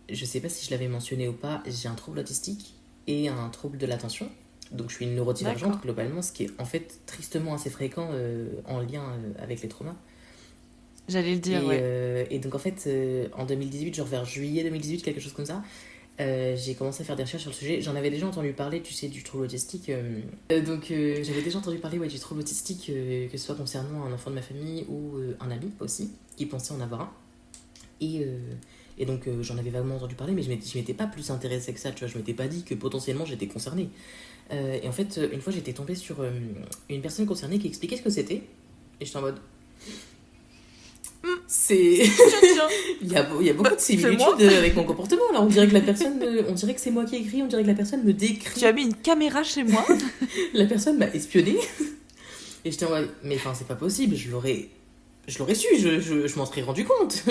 Je sais pas si je l'avais mentionné ou pas, j'ai un trouble autistique et un trouble de l'attention. Donc je suis une neurodivergente D'accord. globalement, ce qui est en fait tristement assez fréquent en lien avec les traumas. J'allais le dire, ouais. Et donc en fait, en 2018, genre vers juillet 2018, quelque chose comme ça, j'ai commencé à faire des recherches sur le sujet. J'en avais déjà entendu parler, tu sais, du trouble autistique. Donc j'avais déjà entendu parler ouais, du trouble autistique, que ce soit concernant un enfant de ma famille ou un ami aussi, qui pensait en avoir un. Et donc j'en avais vaguement entendu parler, mais je m'étais pas plus intéressée que ça, tu vois. Je m'étais pas dit que potentiellement j'étais concernée. Et en fait, une fois j'étais tombée sur une personne concernée qui expliquait ce que c'était. Et j'étais en mode... C'est... Tiens. Il y a beaucoup de similitudes avec mon comportement là. On dirait que la personne, on dirait que c'est moi qui écris, on dirait que la personne me décrit. Tu as mis une caméra chez moi? La personne m'a espionné. Et j'étais en mode, mais enfin c'est pas possible, je l'aurais su, je m'en serais rendu compte.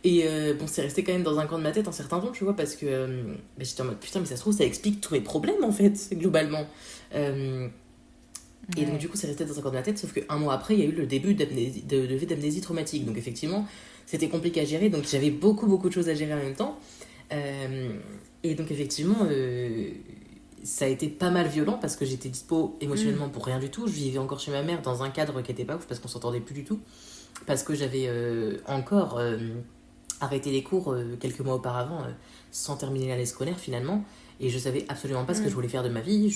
Et bon, c'est resté quand même dans un coin de ma tête un certain temps, tu vois, parce que j'étais en mode putain, mais ça se trouve, ça explique tous mes problèmes en fait, globalement. Et donc, du coup, c'est resté dans un coin de ma tête, sauf qu'un mois après, il y a eu le début de levée d'amnésie traumatique. Donc, effectivement, c'était compliqué à gérer, donc j'avais beaucoup, beaucoup de choses à gérer en même temps. Et donc, effectivement, ça a été pas mal violent parce que j'étais dispo émotionnellement pour rien du tout. Je vivais encore chez ma mère dans un cadre qui était pas ouf parce qu'on s'entendait plus du tout. Parce que j'avais encore arrêté les cours quelques mois auparavant sans terminer l'année scolaire finalement. Et je savais absolument pas ce que je voulais faire de ma vie.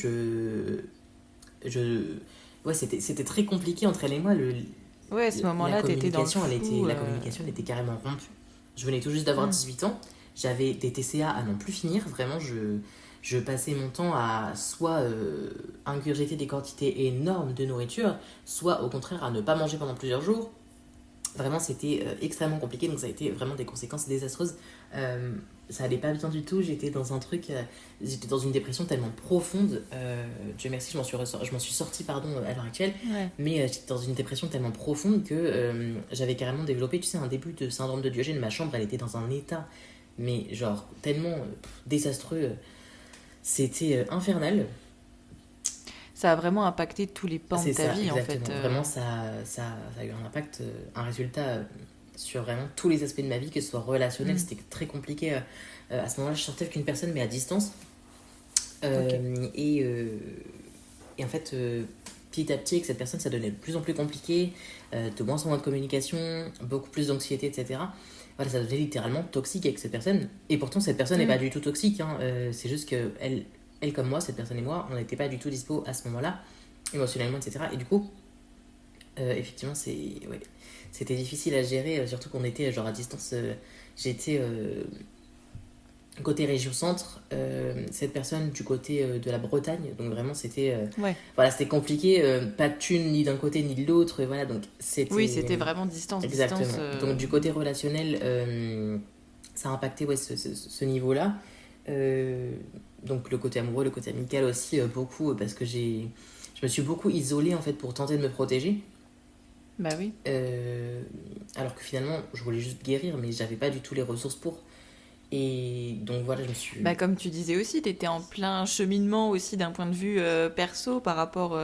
ouais, c'était très compliqué entre elle et moi. Ouais, à ce moment-là, t'étais dans le flou. La communication elle était carrément rompue. Je venais tout juste d'avoir Hmm. 18 ans. J'avais des TCA à n'en plus finir. Vraiment, je passais mon temps à soit ingurgiter des quantités énormes de nourriture, soit au contraire à ne pas manger pendant plusieurs jours. Vraiment, c'était extrêmement compliqué, donc ça a été vraiment des conséquences désastreuses. Euh, Ça allait pas bien du tout, j'étais dans une dépression tellement profonde. Dieu merci, je m'en suis sortie pardon, à l'heure actuelle, Ouais. mais j'étais dans une dépression tellement profonde que j'avais carrément développé, tu sais, un début de syndrome de Diogène. Ma chambre, elle était dans un état, mais genre tellement désastreux, c'était infernal. Ça a vraiment impacté tous les pans de C'est ta ça, vie, en exactement. fait. Vraiment, ça a eu un impact, un résultat sur vraiment tous les aspects de ma vie, que ce soit relationnel, Hmm. c'était très compliqué. À ce moment-là, je sortais avec une personne, mais à distance. Ok. Euh, et, euh, et en fait, petit à petit, avec cette personne, ça devenait de plus en plus compliqué, de moins en moins de communication, beaucoup plus d'anxiété, etc. Voilà, ça devenait littéralement toxique avec cette personne. Et pourtant, cette personne n'est Hmm. pas du tout toxique, hein. C'est juste que elle comme moi, cette personne et moi, on n'était pas du tout dispo à ce moment-là, émotionnellement, etc. Et du coup, effectivement, ouais, c'était difficile à gérer, surtout qu'on était genre à distance. J'étais côté région centre, cette personne du côté de la Bretagne, donc vraiment c'était Ouais. voilà, c'était compliqué, pas de thunes ni d'un côté ni de l'autre, et voilà, donc Oui, c'était c'était vraiment distance, distance. exactement. Donc du côté relationnel, ça a impacté ouais, ce niveau-là. Euh, donc le côté amoureux, le côté amical aussi, beaucoup, parce que je me suis beaucoup isolée en fait pour tenter de me protéger. Bah oui. Euh, Alors que finalement, je voulais juste guérir, mais j'avais pas du tout les ressources pour. Et donc voilà, je me suis. Bah, comme tu disais aussi, tu étais en plein cheminement aussi d'un point de vue perso par rapport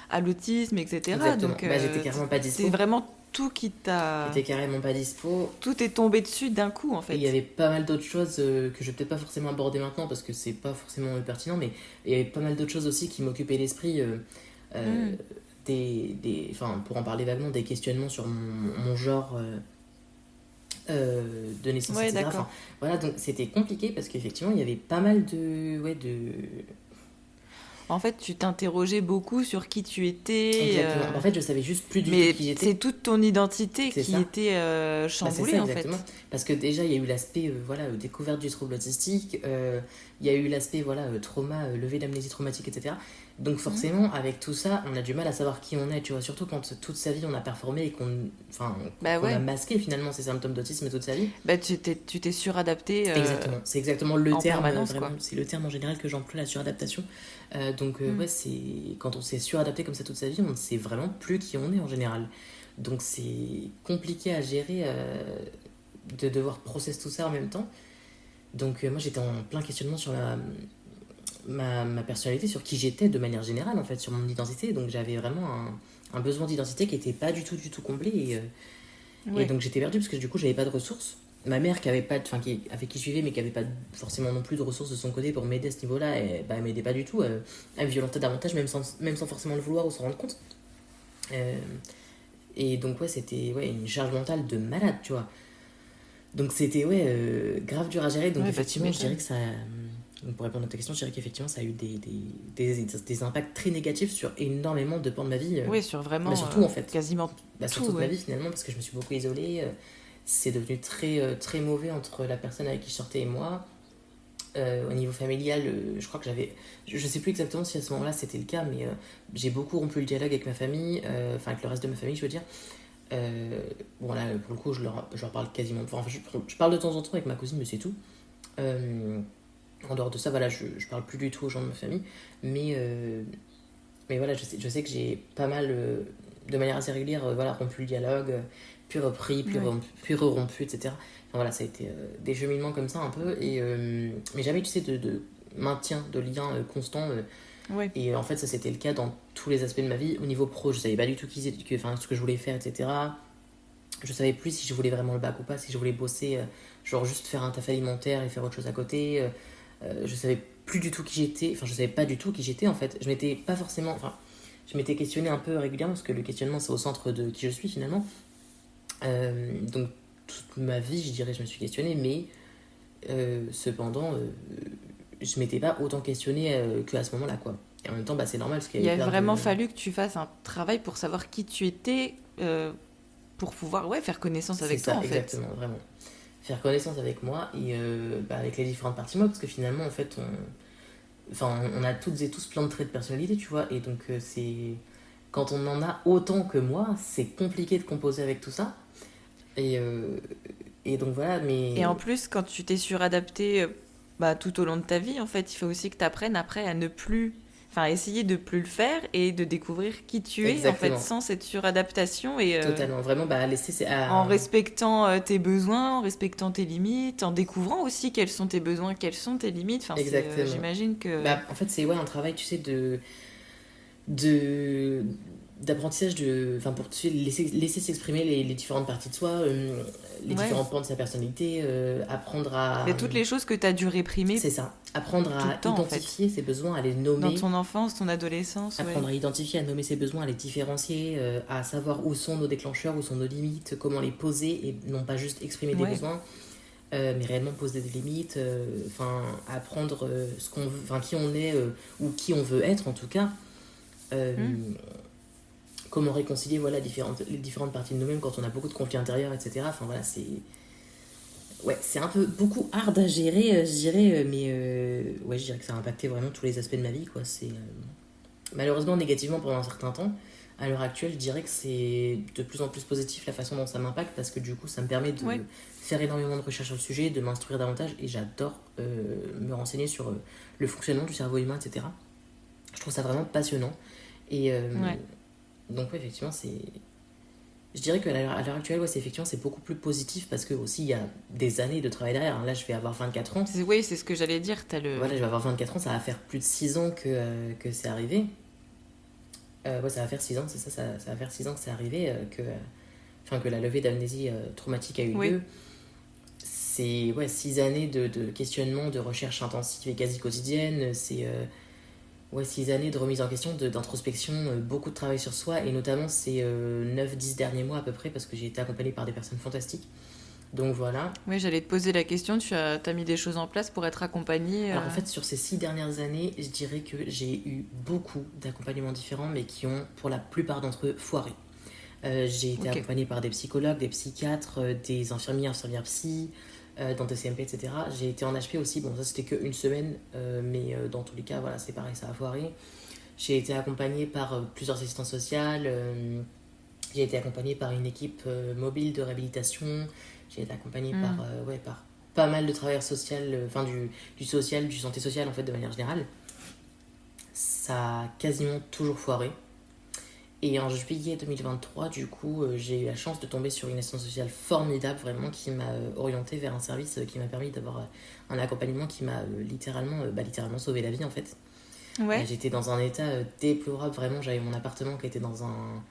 à l'autisme, etc. Exactement. Donc, Bah, j'étais carrément pas c'est dispo. vraiment tout qui t'a... J'étais carrément pas dispo. Tout est tombé dessus d'un coup, en Et il y fait. avait pas mal d'autres choses que je vais peut-être pas forcément aborder maintenant parce que c'est pas forcément pertinent, mais il y avait pas mal d'autres choses aussi qui m'occupaient l'esprit. Euh, Hmm. enfin, pour en parler vaguement, des questionnements sur mon genre de naissance, Ouais, etc. Enfin, d'accord. voilà, donc c'était compliqué parce qu'effectivement, il y avait pas mal de. Ouais, de. En fait, tu t'interrogeais beaucoup sur qui tu étais, Exactement. En fait, je savais juste plus du tout mais qui j'étais. c'est toute ton identité C'est qui ça. était Bah, c'est ça chamboulée, en exactement. fait. Parce que déjà, il y a eu l'aspect voilà, découverte du trouble autistique, il y a eu l'aspect voilà, trauma, levée d'amnésie traumatique, etc. Donc Hmm. forcément, avec tout ça, on a du mal à savoir qui on est, tu vois, surtout quand toute sa vie on a performé et enfin, Bah qu'on a ouais. masqué finalement ces symptômes d'autisme toute sa vie. Bah, tu t'es suradapté Exactement, c'est exactement le en terme, permanence, vraiment, quoi. c'est le terme en général que j'emploie, la suradaptation. Donc Hmm. ouais, quand on s'est suradapté comme ça toute sa vie, on ne sait vraiment plus qui on est en général. Donc c'est compliqué à gérer de devoir process tout ça en même temps. Donc moi j'étais en plein questionnement sur ma personnalité, sur qui j'étais de manière générale en fait, sur mon identité. Donc j'avais vraiment un besoin d'identité qui était pas du tout comblé. Et Ouais. donc j'étais perdue parce que du coup j'avais pas de ressources. Ma mère qui avait pas enfin avec qui je vivais mais qui avait pas forcément non plus de ressources de son côté pour m'aider à ce niveau-là, elle m'aidait pas du tout. Elle me violentait davantage même sans forcément le vouloir ou s'en rendre compte. Euh, et donc ouais c'était ouais, une charge mentale de malade, tu vois. Donc c'était ouais, grave dur à gérer. Donc Ouais, bah tu effectivement, je dirais m'étonnes. que ça. Pour répondre à ta question, je dirais qu'effectivement, ça a eu des impacts très négatifs sur énormément de pans de ma vie. Oui, sur Bah, vraiment sur tout en fait. quasiment Bah, sur tout, toute ma ouais. vie finalement, parce que je me suis beaucoup isolée. C'est devenu très mauvais entre la personne avec qui je sortais et moi. Au niveau familial, je crois que j'avais. Je sais plus exactement si à ce moment-là c'était le cas, mais j'ai beaucoup rompu le dialogue avec ma famille, enfin avec le reste de ma famille, je veux dire. Bon là pour le coup je leur parle quasiment enfin je parle de temps en temps avec ma cousine mais c'est tout. Euh, En dehors de ça voilà je parle plus du tout aux gens de ma famille mais mais voilà je sais que j'ai pas mal de manière assez régulière voilà rompu le dialogue puis repris Ouais. puis re-rompu etc. Enfin, voilà ça a été des cheminements comme ça un peu et mais jamais tu sais de maintien de lien constant Ouais. et en fait ça c'était le cas dans tous les aspects de ma vie. Au niveau pro je savais pas du tout enfin, ce que je voulais faire etc. Je savais plus si je voulais vraiment le bac ou pas, si je voulais bosser, genre juste faire un taf alimentaire et faire autre chose à côté. Je savais plus du tout qui j'étais, enfin je savais pas du tout qui j'étais en fait. Je m'étais pas forcément, enfin je m'étais questionné un peu régulièrement parce que le questionnement c'est au centre de qui je suis finalement. Donc toute ma vie je dirais je me suis questionné, mais cependant je m'étais pas autant questionné qu'à ce moment-là quoi. Et en même temps, c'est normal parce qu'il Il y a avait plein vraiment de... fallu que tu fasses un travail pour savoir qui tu étais, pour pouvoir faire connaissance C'est avec toi, ça, en fait. exactement, vraiment. Faire connaissance avec moi et avec les différentes parties de moi, parce que finalement, en fait, on a toutes et tous plein de traits de personnalité, tu vois, et donc quand on en a autant que moi, c'est compliqué de composer avec tout ça. Et, euh, et donc voilà, Et mais en plus, quand tu t'es suradapté tout au long de ta vie, en fait, il faut aussi que tu apprennes après à ne plus... Enfin, essayer de plus le faire et de découvrir qui tu es, en fait, exactement, sans cette suradaptation et totalement, vraiment, laisser, en respectant tes besoins, en respectant tes limites, en découvrant aussi quels sont tes besoins, quelles sont tes limites. Enfin, exactement. j'imagine que... En fait, c'est un travail, tu sais, de d'apprentissage pour tu sais, laisser s'exprimer les différentes parties de soi, les Ouais. différents pans de sa personnalité, apprendre à... Mais toutes les choses que tu as dû réprimer C'est ça. Apprendre tout le à temps, en fait. identifier ses besoins, à les Dans nommer, ton enfance, ton adolescence, ouais. apprendre à identifier, à nommer ses besoins, à les différencier, à savoir où sont nos déclencheurs, où sont nos limites, comment les poser et non pas juste exprimer des Ouais. besoins, mais réellement poser des limites, apprendre ce qu'on veut, qui on est ou qui on veut être en tout cas. Euh, Hmm. Comment réconcilier les différentes parties de nous-mêmes quand on a beaucoup de conflits intérieurs, etc. Enfin voilà, c'est un peu beaucoup hard à gérer, je dirais, mais ouais, je dirais que ça a impacté vraiment tous les aspects de ma vie, quoi. Malheureusement négativement pendant un certain temps. À l'heure actuelle, je dirais que c'est de plus en plus positif la façon dont ça m'impacte parce que du coup, ça me permet de Ouais. faire énormément de recherches sur le sujet, de m'instruire davantage et j'adore me renseigner sur le fonctionnement du cerveau humain, etc. Je trouve ça vraiment passionnant. Et Ouais. donc, ouais, effectivement, je dirais qu'à l'heure actuelle, ouais, c'est beaucoup plus positif parce que aussi il y a des années de travail derrière. Là, je vais avoir 24 ans. Oui, c'est ce que j'allais dire. T'as le... Voilà, je vais avoir 24 ans, ça va faire plus de 6 ans que c'est arrivé. Ouais, ça va faire 6 ans, c'est ça, ça va faire 6 ans que c'est arrivé, que la levée d'amnésie traumatique a eu Oui. lieu. C'est 6 années de questionnement, de recherche intensive et quasi quotidienne. C'est 6 années de remise en question, d'introspection, beaucoup de travail sur soi, et notamment ces 9-10 derniers mois à peu près, parce que j'ai été accompagnée par des personnes fantastiques. Donc voilà. Oui, j'allais te poser la question. Tu as mis des choses en place pour être accompagné Alors en fait, sur ces 6 dernières années, je dirais que j'ai eu beaucoup d'accompagnements différents, mais qui ont, pour la plupart d'entre eux, foiré. J'ai été Ok. accompagnée par des psychologues, des psychiatres, des infirmières psy, dans des CMP, etc. J'ai été en HP aussi, bon ça c'était qu'une semaine, mais dans tous les cas, voilà, c'est pareil, ça a foiré. J'ai été accompagnée par plusieurs assistantes sociales, j'ai été accompagnée par une équipe mobile de réhabilitation, j'ai été accompagnée Hmm. par pas mal de travailleurs sociaux, du social, du santé sociale en fait de manière générale. Ça a quasiment toujours foiré. Et en juillet 2023, du coup, j'ai eu la chance de tomber sur une assistante sociale formidable, vraiment, qui m'a orientée vers un service qui m'a permis d'avoir un accompagnement qui m'a littéralement sauvé la vie, en fait. Ouais. J'étais dans un état déplorable, vraiment. J'avais mon appartement qui était dans un...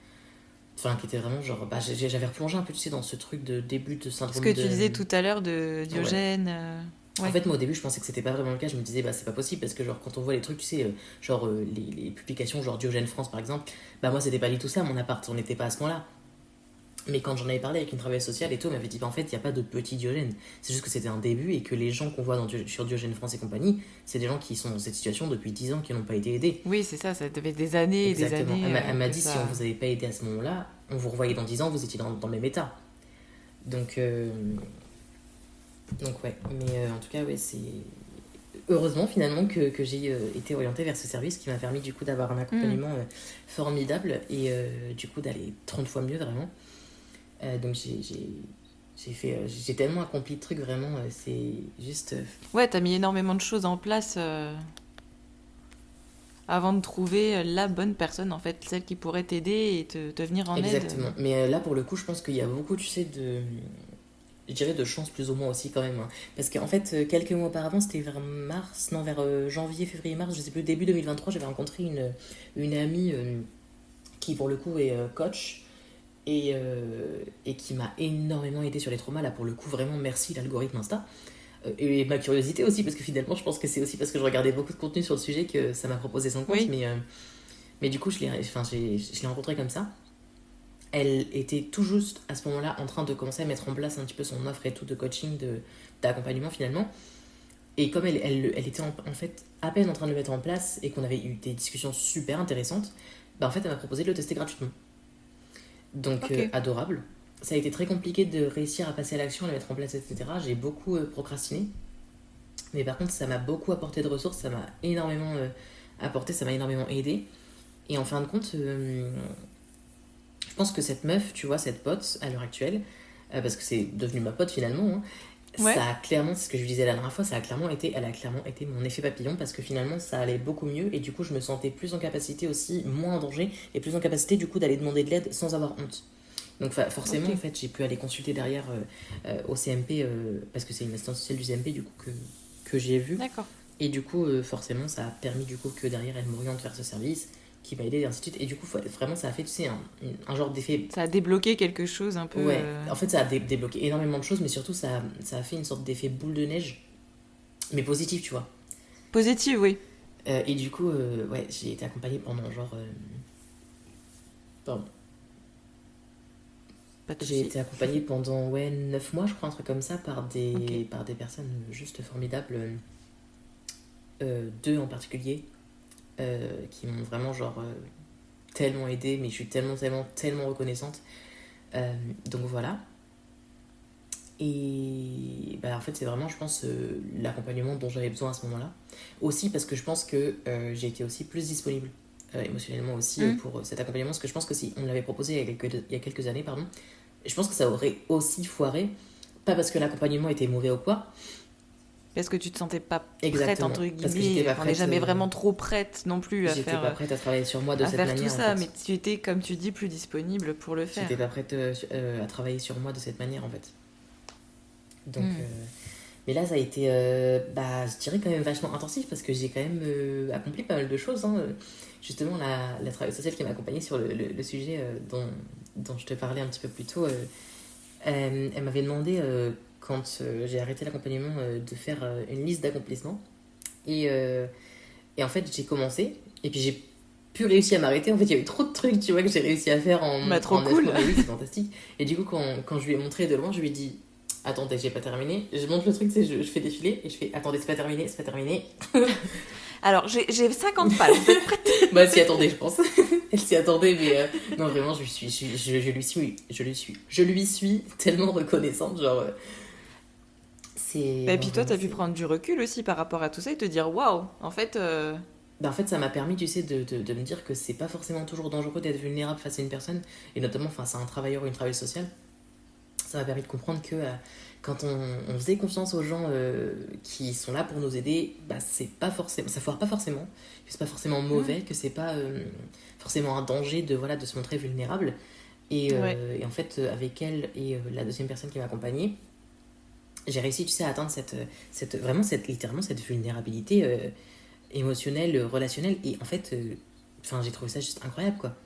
Enfin, qui était vraiment genre... j'avais replongé un peu, tu sais, dans ce truc de début de Ce syndrome que tu de... disais tout à l'heure de Ouais. Diogène. En Ouais. fait, moi au début, je pensais que c'était pas vraiment le cas. Je me disais, c'est pas possible parce que, genre, quand on voit les trucs, tu sais, les publications, genre Diogène France par exemple, moi c'était pas du tout ça, mon appart, on n'était pas à ce point-là. Mais quand j'en avais parlé avec une travailleuse sociale et tout, elle m'avait dit, en fait, il n'y a pas de petit Diogène. C'est juste que c'était un début et que les gens qu'on voit sur Diogène France et compagnie, c'est des gens qui sont dans cette situation depuis 10 ans, qui n'ont pas été aidés. Oui, c'est ça. Ça devait des années et des Exactement. années Elle m'a que dit, si on ça... vous avait pas aidé à ce moment-là, on vous revoyait dans 10 ans, vous étiez dans le même état. Donc, ouais. Mais en tout cas, ouais, c'est heureusement finalement que j'ai été orientée vers ce service qui m'a permis du coup d'avoir un Hmm. accompagnement formidable et du coup d'aller 30 fois mieux vraiment. Donc j'ai tellement accompli de trucs vraiment, c'est juste... Ouais, t'as mis énormément de choses en place avant de trouver la bonne personne, en fait, celle qui pourrait t'aider et te venir en aide. Exactement. Mais là pour le coup je pense qu'il y a beaucoup, tu sais, je dirais de chance plus ou moins aussi quand même, hein. Parce qu'en fait quelques mois auparavant, c'était vers mars, non vers janvier, février, mars, je sais plus, début 2023, j'avais rencontré une amie qui pour le coup est coach et qui m'a énormément aidé sur les traumas. Là pour le coup vraiment merci l'algorithme Insta. Et ma curiosité aussi, parce que finalement je pense que c'est aussi parce que je regardais beaucoup de contenu sur le sujet que ça m'a proposé son compte, Oui. mais du coup je l'ai rencontrée comme ça. Elle était tout juste à ce moment-là en train de commencer à mettre en place un petit peu son offre et tout de coaching, d'accompagnement finalement. Et comme elle était en fait à peine en train de le mettre en place et qu'on avait eu des discussions super intéressantes, bah en fait elle m'a proposé de le tester gratuitement. Donc Ok. adorable. Ça a été très compliqué de réussir à passer à l'action, à le mettre en place, etc. J'ai beaucoup procrastiné. Mais par contre, ça m'a beaucoup apporté de ressources, ça m'a énormément apporté, ça m'a énormément aidé. Et en fin de compte, je pense que cette meuf, tu vois, cette pote, à l'heure actuelle, parce que c'est devenu ma pote finalement, hein, Ouais. ça a clairement, c'est ce que je lui disais la dernière fois, elle a clairement été mon effet papillon parce que finalement ça allait beaucoup mieux et du coup je me sentais plus en capacité aussi, moins en danger et plus en capacité du coup d'aller demander de l'aide sans avoir honte. Donc forcément Ok. en fait j'ai pu aller consulter derrière au CMP parce que c'est une assistante sociale du CMP du coup que j'ai vu D'accord. et du coup forcément ça a permis du coup que derrière elle m'oriente vers ce service qui m'a aidé et ainsi de suite et du coup vraiment ça a fait tu sais un genre d'effet. Ça a débloqué quelque chose un peu. Ouais, en fait, ça a débloqué énormément de choses, mais surtout, ça a fait une sorte d'effet boule de neige, mais positif, tu vois. Positive, oui. Et du coup, ouais, j'ai été accompagnée pendant genre. Pardon. Pas de J'ai souci. été accompagnée pendant, ouais, 9 mois, je crois, un truc comme ça, Ok. par des personnes juste formidables. Deux en particulier, qui m'ont vraiment, genre, tellement aidée, mais je suis tellement, tellement, tellement reconnaissante. Donc voilà. Et bah, en fait, c'est vraiment, je pense, l'accompagnement dont j'avais besoin à ce moment-là. Aussi parce que je pense que j'ai été aussi plus disponible émotionnellement aussi Hmm. pour cet accompagnement. Parce que je pense que si on me l'avait proposé il y a quelques années, pardon, je pense que ça aurait aussi foiré. Pas parce que l'accompagnement était mauvais ou quoi. Parce que tu te sentais pas prête, Exactement. entre Parce que j'étais guillemets. pas On n'est prête. jamais vraiment trop prête non plus J'étais pas prête à travailler sur moi de à cette faire tout manière en ça, mais fait. tu étais, comme tu dis, plus disponible pour le J'étais faire. pas prête à travailler sur moi de cette manière en fait. Donc, Hmm. mais là, ça a été, bah, je dirais quand même vachement intensif parce que j'ai quand même accompli pas mal de choses, hein. Justement, la travailleuse sociale qui m'a accompagnée sur le sujet dont je te parlais un petit peu plus tôt, elle m'avait demandé, quand j'ai arrêté l'accompagnement, de faire une liste d'accomplissements. Et, euh, et en fait, j'ai commencé, et puis j'ai plus réussi à m'arrêter. En fait, il y avait trop de trucs, tu vois, que j'ai réussi à faire Bah, trop en 9 cool. mois. Mais oui, c'est fantastique. Et du coup, quand je lui ai montré de loin, je lui ai dit, attendez, j'ai pas terminé. Je montre le truc, c'est je fais défiler, et je fais, attendez, c'est pas terminé, c'est pas terminé. Alors, j'ai 50 pages. Vous êtes prête? Bah, elle s'y attendait, je pense. Elle s'y attendait, mais non, vraiment, je lui suis tellement reconnaissante. Genre, c'est. Et Non, puis toi, vraiment, t'as pu c'est. prendre du recul aussi par rapport à tout ça et te dire, waouh, en fait, Bah, en fait, ça m'a permis, tu sais, de me dire que c'est pas forcément toujours dangereux d'être vulnérable face à une personne, et notamment face à un travailleur ou une travailleuse sociale. Ça m'a permis de comprendre que quand on faisait confiance aux gens qui sont là pour nous aider, bah, c'est pas forcément, ça foire pas forcément, que c'est pas forcément hmm, mauvais, que c'est pas forcément un danger de, voilà, de se montrer vulnérable. ouais, Et en fait, avec elle et la deuxième personne qui m'a accompagnée, j'ai réussi, tu sais, à atteindre vraiment littéralement cette vulnérabilité émotionnelle, relationnelle. Et en fait, enfin, j'ai trouvé ça juste incroyable, quoi.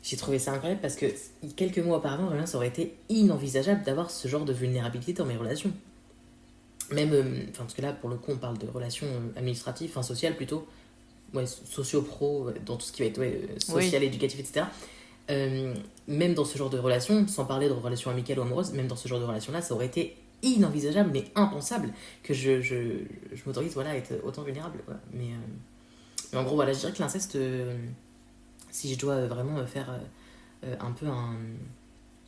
J'ai trouvé ça incroyable parce que quelques mois auparavant, vraiment, ça aurait été inenvisageable d'avoir ce genre de vulnérabilité dans mes relations. Même, enfin, parce que là, pour le coup, on parle de relations administratives, enfin sociales plutôt, ouais, socio-pro, dans tout ce qui va être ouais, oui. social, éducatif, etc. Même dans ce genre de relations, sans parler de relations amicales ou amoureuses, même dans ce genre de relations-là, ça aurait été inenvisageable, mais impensable que je m'autorise voilà, à être autant vulnérable. Quoi. Mais en gros, voilà, je dirais que l'inceste, si je dois vraiment faire un peu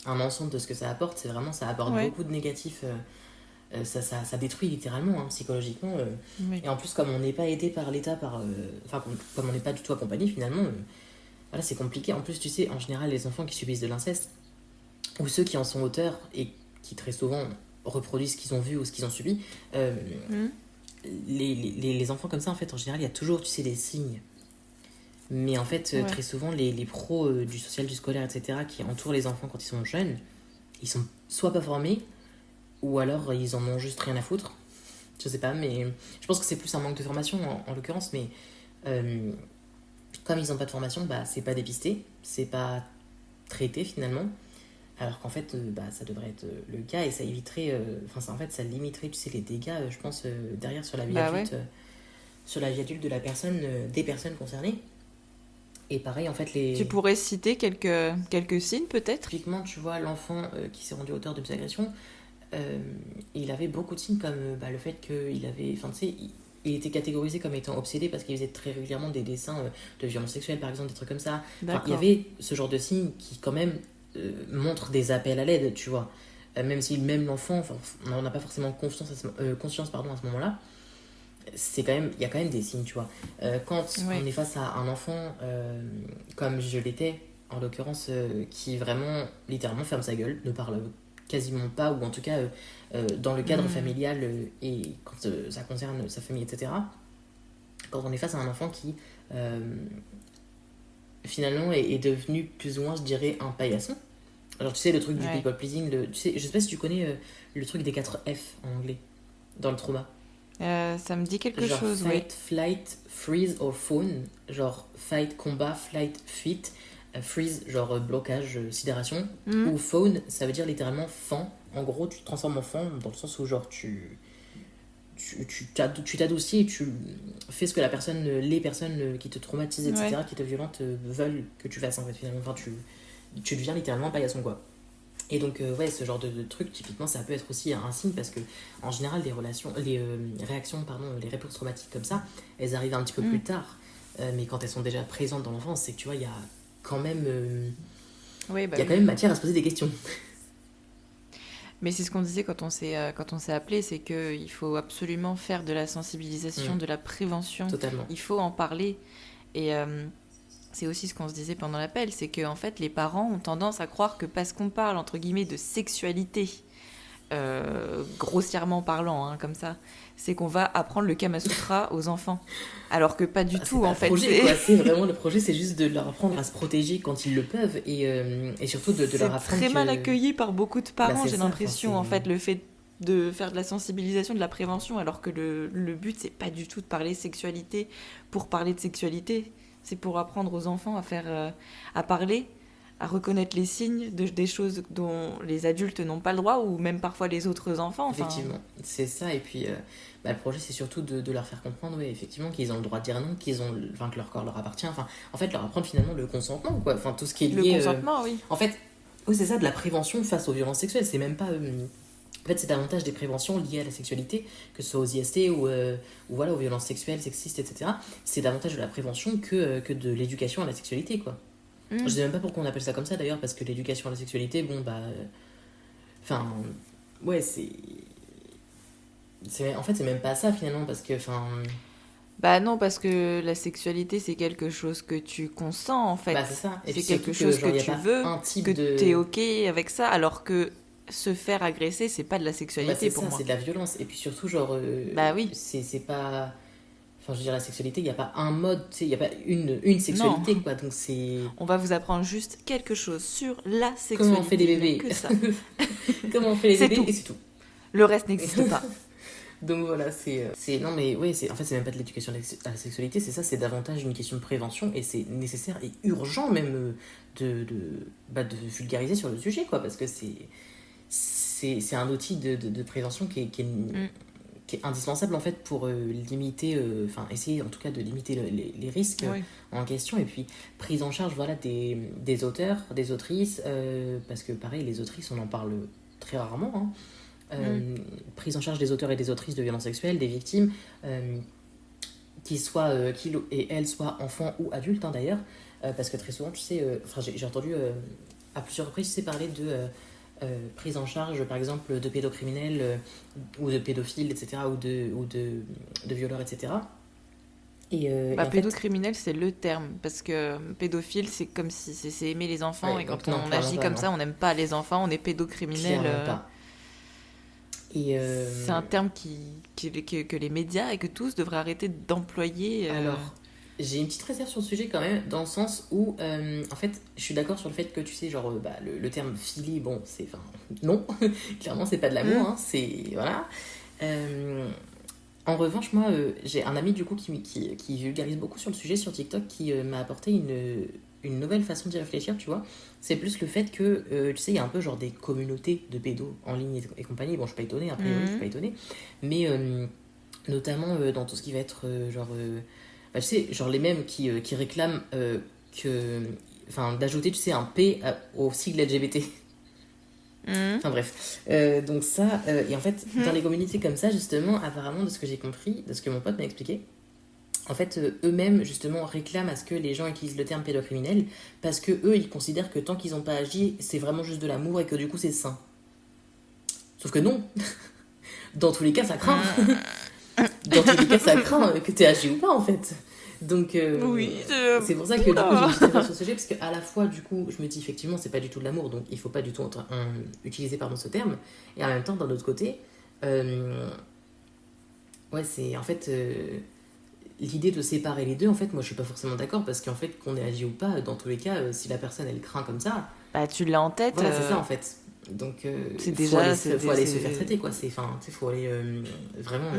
un ensemble de ce que ça apporte, c'est vraiment, ça apporte Ouais, beaucoup de négatifs. Ça détruit littéralement, hein, psychologiquement. oui. Et en plus, comme on n'est pas aidé par l'État, enfin, comme on n'est pas du tout accompagné finalement, voilà, c'est compliqué. En plus, tu sais, en général, les enfants qui subissent de l'inceste, ou ceux qui en sont auteurs et qui très souvent reproduisent ce qu'ils ont vu ou ce qu'ils ont subi, euh, Hmm, les enfants comme ça, en fait, en général, il y a toujours, tu sais, des signes. Mais en fait, ouais. très souvent, les pros du social, du scolaire, etc., qui entourent les enfants quand ils sont jeunes, ils sont soit pas formés, ou alors ils en ont juste rien à foutre. Je sais pas, mais je pense que c'est plus un manque de formation en l'occurrence, mais euh, comme ils n'ont pas de formation, bah, c'est pas dépisté, c'est pas traité finalement. Alors qu'en fait, bah, ça devrait être le cas et ça éviterait, en fait, ça limiterait, tu sais, les dégâts, je pense, derrière Bah ouais. sur la vie adulte de la personne, des personnes concernées. Et pareil, en fait, Tu pourrais citer quelques signes peut-être? typiquement, tu vois, l'enfant qui s'est rendu auteur de ces agressions, euh, il avait beaucoup de signes comme le fait qu'il avait. Enfin, tu sais, il était catégorisé comme étant obsédé parce qu'il faisait très régulièrement des dessins de violences sexuelles, par exemple, des trucs comme ça. Enfin, il y D'accord. avait ce genre de signes qui, quand même, montrent des appels à l'aide, tu vois. Même si même l'enfant, enfin, on n'a pas forcément conscience pardon, à ce moment-là, c'est quand même, il y a quand même des signes, tu vois. Quand Oui. on est face à un enfant, comme je l'étais, en l'occurrence, qui vraiment, littéralement, ferme sa gueule, ne parle quasiment pas, ou en tout cas, dans le cadre Hmm. familial, et quand ça concerne sa famille, etc., quand on est face à un enfant qui, euh, finalement, est devenu plus ou moins, je dirais, un paillasson. Alors, tu sais, le truc du Ouais. people pleasing, tu sais, je sais pas si tu connais le truc des 4 F en anglais, dans le trauma. Ça me dit quelque Genre chose, oui. fight, flight, freeze or fawn. Genre fight, combat, flight, fuite. Freeze, genre blocage, sidération. Hmm. Ou fawn, ça veut dire littéralement fan. En gros, tu te transformes en fan dans le sens où genre tu t'adoucis et tu fais ce que les personnes qui te traumatisent, Ouais. etc., qui te violentent, veulent que tu fasses en fait finalement. Enfin, tu deviens littéralement un paillasson quoi. Et donc, ouais, ce genre de truc, typiquement, ça peut être aussi un signe parce que, en général, les réactions, pardon, les réponses traumatiques comme ça, elles arrivent un petit peu Hmm. plus tard. Mais quand elles sont déjà présentes dans l'enfance, c'est que tu vois, quand même, Oui, bah il y a quand oui. même matière à se poser des questions. Mais c'est ce qu'on disait quand on s'est appelé, c'est qu'il faut absolument faire de la sensibilisation, Mm, de la prévention. totalement. Il faut en parler. Et c'est aussi ce qu'on se disait pendant l'appel, c'est que en fait, les parents ont tendance à croire que parce qu'on parle, entre guillemets, de sexualité, grossièrement parlant, hein, comme ça, c'est qu'on va apprendre le Kama Sutra aux enfants. Alors que pas du C'est tout, pas en le fait. projet, C'est, quoi. C'est vraiment le projet, c'est juste de leur apprendre à se protéger quand ils le peuvent et surtout de leur c'est apprendre très mal que. accueilli par beaucoup de Bah, parents, c'est j'ai ça, enfin, l'impression, en c'est. fait, le fait de faire de la sensibilisation, de la prévention, alors que le but, c'est pas du tout de parler sexualité pour parler de sexualité. C'est pour apprendre aux enfants à faire, à parler, à reconnaître les signes des choses dont les adultes n'ont pas le droit, ou même parfois les autres enfants. Enfin, Effectivement, c'est ça. Et puis, le projet, c'est surtout de leur faire comprendre, ouais, effectivement, qu'ils ont le droit de dire non, enfin, que leur corps leur appartient. Enfin, en fait, leur apprendre finalement le consentement, quoi. Enfin, tout ce qui est le lié. consentement, oui. En fait, oui, c'est ça, de la prévention face aux violences sexuelles. C'est même pas. En fait, c'est davantage des préventions liées à la sexualité, que ce soit aux IST ou voilà, aux violences sexuelles, sexistes, etc. C'est davantage de la prévention que de l'éducation à la sexualité, quoi. Je Mm. sais même pas pourquoi on appelle ça comme ça d'ailleurs, parce que l'éducation à la sexualité, bon, enfin, ouais, en fait, c'est même pas ça finalement, parce que, enfin, Bah non, parce que la sexualité, c'est quelque chose que tu consens, en c'est fait. ça. Et puis C'est surtout quelque que, chose genre, que il n'y a tu pas veux, un que type t'es de. OK avec ça, alors que se faire agresser, c'est pas de la Bah, c'est sexualité pour ça, c'est moi. de la violence. Et puis surtout, genre, Bah oui, c'est pas. Enfin, je veux dire, la sexualité, il n'y a pas un mode, tu sais, il n'y a pas une non. sexualité, quoi. Donc, c'est. On va vous apprendre juste quelque chose sur la Comment on fait sexualité. des Il n'y a bébés. que ça. Comment on fait les C'est bébés, tout. et c'est tout. Le reste n'existe pas. Donc voilà, non, mais ouais, en fait, c'est même pas de l'éducation à la sexualité, c'est ça, c'est davantage une question de prévention et c'est nécessaire et urgent même de vulgariser sur le sujet, quoi, parce que c'est un outil de prévention Mm. qui est indispensable en fait pour limiter, enfin, essayer en tout cas de limiter les risques Oui. en question et puis prise en charge voilà, des auteurs, des autrices, parce que pareil, les autrices, on en parle très rarement, hein. Mm. Prise en charge des auteurs et des autrices de violences sexuelles, des victimes, qu'ils et elles soient enfants ou adultes hein, d'ailleurs, parce que très souvent, tu sais, enfin j'ai entendu à plusieurs reprises, tu sais, parler de prise en charge, par exemple, de pédocriminels ou de pédophiles, etc., ou de violeurs, etc. Et Bah, en fait, pédocriminel, c'est le terme. Parce que pédophile, c'est comme si c'est aimer les enfants. ouais, Et donc quand non, on clairement agit pas, comme non, ça, on n'aime pas les enfants. On est pédocriminel. clairement pas. Et C'est un terme que les médias et que tous devraient arrêter d'employer. alors, j'ai une petite réserve sur le sujet quand même, dans le sens où, en fait, je suis d'accord sur le fait que, tu sais, genre, le terme philie, bon, c'est, enfin, non, clairement, c'est pas de l'amour, Hmm. hein, c'est, voilà. Euh, En revanche, moi, j'ai un ami, du coup, qui vulgarise beaucoup sur le sujet sur TikTok, qui m'a apporté une nouvelle façon d'y réfléchir, tu vois. C'est plus le fait que, tu sais, il y a un peu, genre, des communautés de pédos en ligne et compagnie. Bon, je suis pas étonnée, a priori, je suis Mhm. pas étonnée. Mais, notamment, dans tout ce qui va être, tu sais, genre les mêmes qui réclament que, enfin, d'ajouter, tu sais, un P au sigle LGBT. Enfin bref. Donc ça, et en fait, dans les communautés comme ça, justement, apparemment, de ce que j'ai compris, de ce que mon pote m'a expliqué, en fait, eux-mêmes, justement, réclament à ce que les gens utilisent le terme pédocriminel parce que eux, ils considèrent que tant qu'ils n'ont pas agi, c'est vraiment juste de l'amour et que du coup, c'est sain. Sauf que non. Dans tous les cas, ça craint. Dans tous les cas, ça craint que tu aies agi ou pas, en fait. Donc, Oui, c'est pour ça que du coup, j'ai discuté sur ce sujet, parce qu'à la fois, du coup, je me dis effectivement, c'est pas du tout de l'amour, donc il faut pas du tout utiliser pardon, ce terme. Et en même temps, d'un autre côté, ouais, c'est en fait l'idée de séparer les deux. En fait, moi, je suis pas forcément d'accord, parce qu'en fait, qu'on ait agi ou pas, dans tous les cas, si la personne elle craint comme ça, Bah, tu l'as en tête. voilà, c'est ça en fait. Donc, c'est faut déjà. aller se faire traiter, quoi. Faut aller vraiment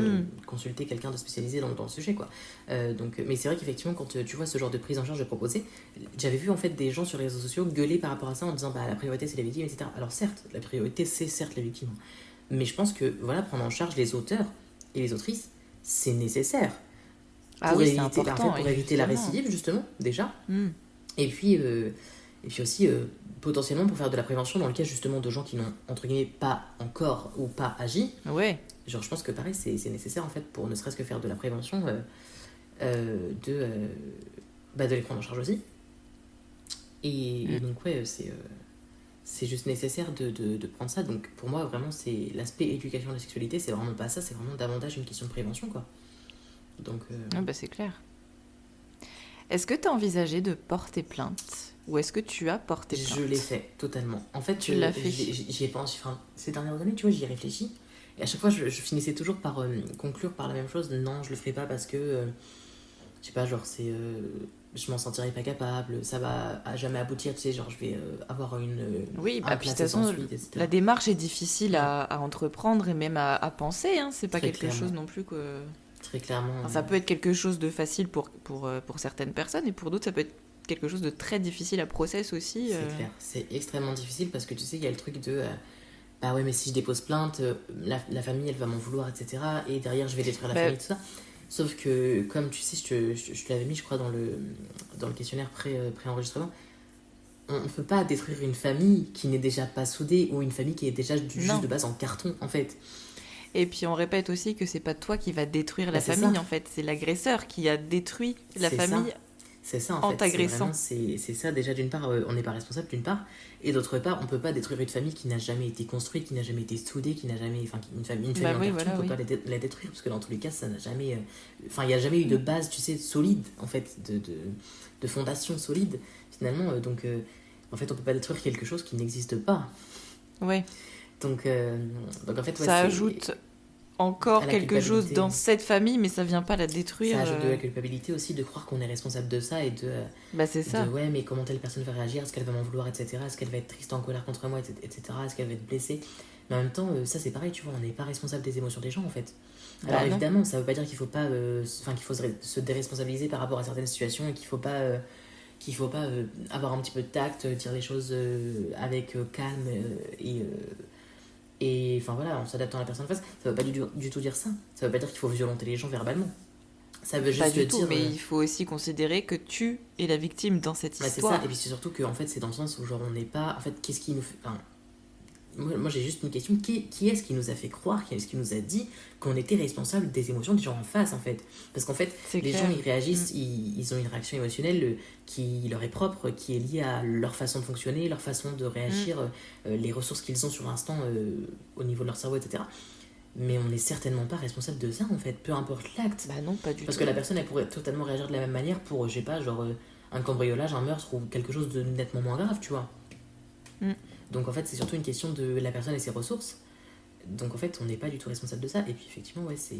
consulter quelqu'un de spécialisé dans le sujet, quoi. Mais c'est vrai qu'effectivement, quand tu vois ce genre de prise en charge proposée, j'avais vu en fait des gens sur les réseaux sociaux gueuler par rapport à ça en disant bah la priorité c'est les victimes, etc. Alors certes, la priorité c'est certes les victimes, mais je pense que voilà, prendre en charge les auteurs et les autrices, c'est nécessaire Ah pour oui, c'est éviter, important. pour éviter la effectivement. récidive justement déjà. Mm. Et puis aussi, potentiellement, pour faire de la prévention dans le cas justement de gens qui n'ont, entre guillemets, pas encore ou pas agi. Ouais. Genre, je pense que pareil, c'est nécessaire en fait pour ne serait-ce que faire de la prévention, de les prendre en charge aussi. Et donc, ouais, c'est juste nécessaire de prendre ça. Donc, pour moi, vraiment, c'est l'aspect éducation de la sexualité, c'est vraiment pas ça, c'est vraiment davantage une question de prévention, quoi. Donc, Ah bah, c'est clair. Est-ce que tu as envisagé de porter plainte ou est-ce que tu as porté plainte? je l'ai fait totalement. En fait, Tu l'as fait. j'y ai pensé, enfin, ces dernières années, tu vois, j'y ai réfléchi. Et à chaque fois, je finissais toujours par conclure par la même chose. Non, je le ferai pas parce que, je sais pas, genre, je m'en sentirais pas capable, ça va à jamais aboutir, tu sais, genre, je vais avoir Oui, un bah, puis de toute placé sans façon, suite, etc. la démarche est difficile à entreprendre et même à penser. Hein. C'est pas Très quelque chose clairement. non plus que. Très clairement. Enfin, ça peut être quelque chose de facile pour certaines personnes et pour d'autres, ça peut être quelque chose de très difficile à process aussi. C'est clair. C'est extrêmement difficile parce que tu sais, il y a le truc de. Bah ouais, mais si je dépose plainte, la famille, elle va m'en vouloir, etc. Et derrière, je vais détruire la Bah, famille, tout ça. Sauf que, comme tu sais, je te l'avais mis, je crois, dans le questionnaire pré-enregistrement, on ne peut pas détruire une famille qui n'est déjà pas soudée ou une famille qui est déjà non. juste de base en carton, en fait. Et puis on répète aussi que c'est pas toi qui va détruire la Bah, c'est famille ça. en fait, c'est l'agresseur qui a détruit la C'est famille ça. C'est ça, en en fait. t'agressant. C'est ça, déjà, d'une part, on n'est pas responsable, d'une part. Et d'autre part, on peut pas détruire une famille qui n'a jamais été construite, qui n'a jamais été soudée, qui n'a jamais. Enfin, une famille Bah en oui, carton, voilà, on peut oui. pas la détruire, parce que dans tous les cas, ça n'a jamais. Enfin, il n'y a jamais eu de base, tu sais, solide, en fait, de fondation solide, finalement. En fait, on peut pas détruire quelque chose qui n'existe pas. Ouais. Donc, en fait, ouais, Ça c'est ajoute à encore la quelque chose culpabilité. dans cette famille, mais ça vient pas la détruire. Ça ajoute de la culpabilité aussi de croire qu'on est responsable de ça et Bah c'est de ça. ouais, mais comment telle personne va réagir, est-ce qu'elle va m'en vouloir, etc. Est-ce qu'elle va être triste, en colère contre moi, etc. Est-ce qu'elle va être blessée. Mais en même temps, ça c'est pareil, tu vois, on n'est pas responsable des émotions des gens en fait. Alors Bah non. évidemment, ça veut pas dire qu'il faut pas, qu'il faut se déresponsabiliser par rapport à certaines situations et qu'il faut pas avoir un petit peu de tact, dire les choses avec calme et enfin voilà, en s'adaptant à la personne en face. Ça veut pas du tout dire ça. Ça veut pas dire qu'il faut violenter les gens verbalement. Ça veut Pas juste du tout, dire. mais il faut aussi considérer que tu es la victime dans cette Bah, c'est histoire. ça, et puis c'est surtout que en fait, c'est dans le sens où genre on n'est pas. En fait, qu'est-ce qui nous fait. Enfin, moi j'ai juste une question, qui est-ce qui nous a fait croire, qui est-ce qui nous a dit qu'on était responsable des émotions des gens en face en fait. Parce qu'en fait, C'est les clair. gens ils réagissent, ils ont une réaction émotionnelle qui leur est propre, qui est liée à leur façon de fonctionner, leur façon de réagir, les ressources qu'ils ont sur l'instant au niveau de leur cerveau, etc. Mais on n'est certainement pas responsable de ça en fait, peu importe l'acte. Bah non, pas du Parce tout. que la personne elle pourrait totalement réagir de la même manière pour, je sais pas, genre un cambriolage, un meurtre ou quelque chose de nettement moins grave, tu vois. Mm. Donc en fait, c'est surtout une question de la personne et ses ressources. Donc en fait, on n'est pas du tout responsable de ça. Et puis effectivement, ouais, c'est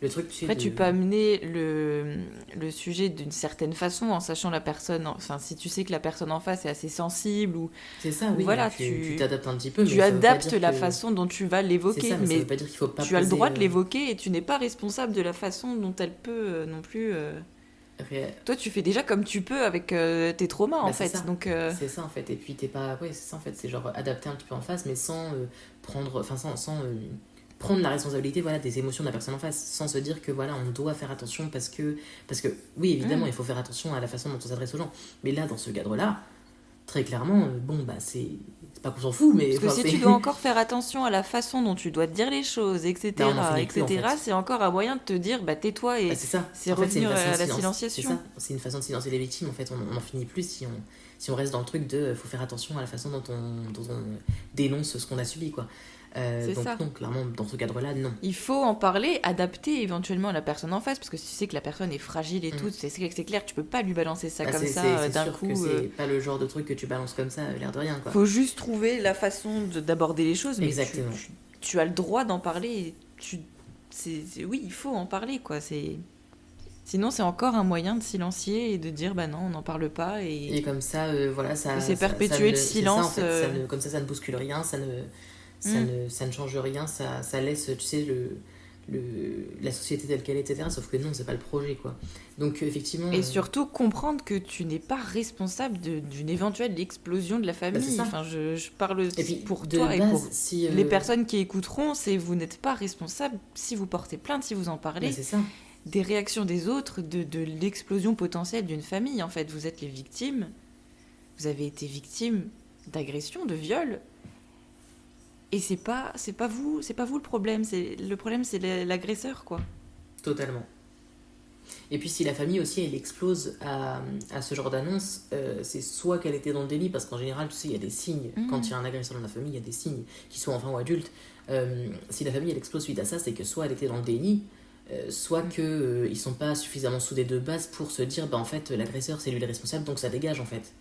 le truc, tu sais, Après, tu peux amener le sujet d'une certaine façon en sachant la personne. Enfin, si tu sais que la personne en face est assez sensible ou C'est ça, oui. voilà, Tu t'adaptes un petit peu, mais tu ça veut pas adaptes dire la que... façon dont tu vas C'est l'évoquer. ça, mais ça Mais veut pas dire qu'il faut pas tu as le poser, droit de l'évoquer et tu n'es pas responsable de la façon dont elle peut non plus. Toi, tu fais déjà comme tu peux avec tes traumas en Bah, c'est fait. ça. Donc, C'est ça en fait. Et puis t'es pas... Ouais, c'est ça en fait. C'est genre adapter un petit peu en face, mais sans prendre... Enfin, sans prendre la responsabilité voilà, des émotions de la personne en face, sans se dire que voilà, on doit faire attention parce que oui, évidemment, il faut faire attention à la façon dont on s'adresse aux gens. Mais là, dans ce cadre-là, très clairement, bon, bah, c'est pas qu'on s'en fout, mais... Parce que si tu dois encore faire attention à la façon dont tu dois te dire les choses, etc., bah, on en finit plus, en fait. c'est encore un moyen de te dire, bah tais-toi et Bah, c'est ça. c'est En fait, revenir à la c'est silenciation. ça. C'est une façon de silencier les victimes. En fait, on en finit plus si on reste dans le truc de faut faire attention à la façon dont on dénonce ce qu'on a subi, quoi. C'est Donc ça. non, clairement, dans ce cadre-là, non. Il faut en parler, adapter éventuellement à la personne en face, parce que si tu sais que la personne est fragile et tout, c'est clair, tu peux pas lui balancer ça Bah, comme ça c'est d'un sûr coup. que c'est pas le genre de truc que tu balances comme ça, l'air de rien, quoi. Faut juste trouver la façon d'aborder les choses, mais Exactement. tu as le droit d'en parler. Et oui, il faut en parler, quoi. Sinon, c'est encore un moyen de silencier et de dire, bah non, on n'en parle pas. Et comme ça, voilà, ça... Et c'est perpétuer ça le silence. Ça, en fait. Comme ça ne bouscule rien, ça ne change rien, ça laisse, tu sais, la société telle qu'elle est, etc. Sauf que non, c'est pas le projet, quoi. Donc, effectivement... Et surtout, comprendre que tu n'es pas responsable d'une éventuelle explosion de la famille. Bah, c'est ça. Enfin, je parle et puis, pour de toi base, et pour si, les personnes qui écouteront, vous n'êtes pas responsable si vous portez plainte, si vous en parlez. Bah, c'est ça. Des réactions des autres, de l'explosion potentielle d'une famille. En fait, vous êtes les victimes. Vous avez été victime d'agression, de viol. Et c'est pas vous le problème. Le problème, c'est l'agresseur, quoi. Totalement. Et puis si la famille aussi, elle explose à ce genre d'annonce, c'est soit qu'elle était dans le déni, parce qu'en général, tu sais, il y a des signes. Quand il y a un agresseur dans la famille, il y a des signes, qu'ils soient enfants ou adultes. Si la famille, elle explose suite à ça, c'est que soit elle était dans le déni, soit qu'ils sont pas suffisamment soudés de base pour se dire, bah en fait, l'agresseur, c'est lui le responsable, donc ça dégage, en fait.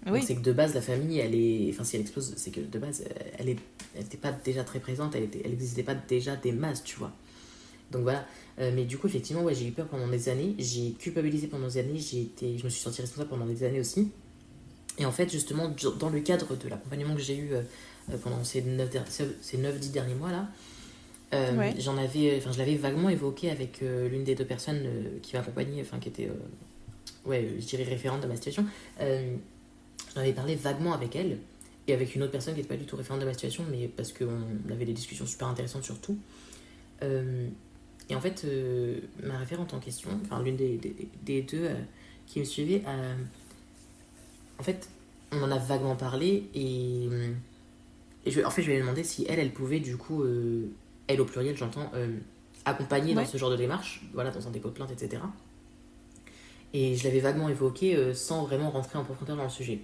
Oui. Donc c'est que de base, la famille, elle est... Enfin, si elle explose, c'est que de base, elle était pas déjà très présente, elle n'existait pas déjà des masses, tu vois. Donc voilà. Mais du coup, effectivement, ouais, j'ai eu peur pendant des années, j'ai culpabilisé pendant des années, je me suis sentie responsable pendant des années aussi. Et en fait, justement, dans le cadre de l'accompagnement que j'ai eu pendant ces 9-10 derniers mois là, Ouais. je l'avais vaguement évoqué avec l'une des deux personnes qui m'accompagnait, enfin qui était, je dirais référente de ma situation. J'en avais parlé vaguement avec elle et avec une autre personne qui n'était pas du tout référente de ma situation, mais parce qu'on avait des discussions super intéressantes sur tout. Et en fait, ma référente en question, enfin l'une des deux qui me suivait, en fait, on en a vaguement parlé et je lui ai demandé si elle pouvait du coup, elle au pluriel j'entends, accompagner dans ce genre de démarche, voilà, dans un dépôt de plainte, etc. Et je l'avais vaguement évoqué sans vraiment rentrer en profondeur dans le sujet.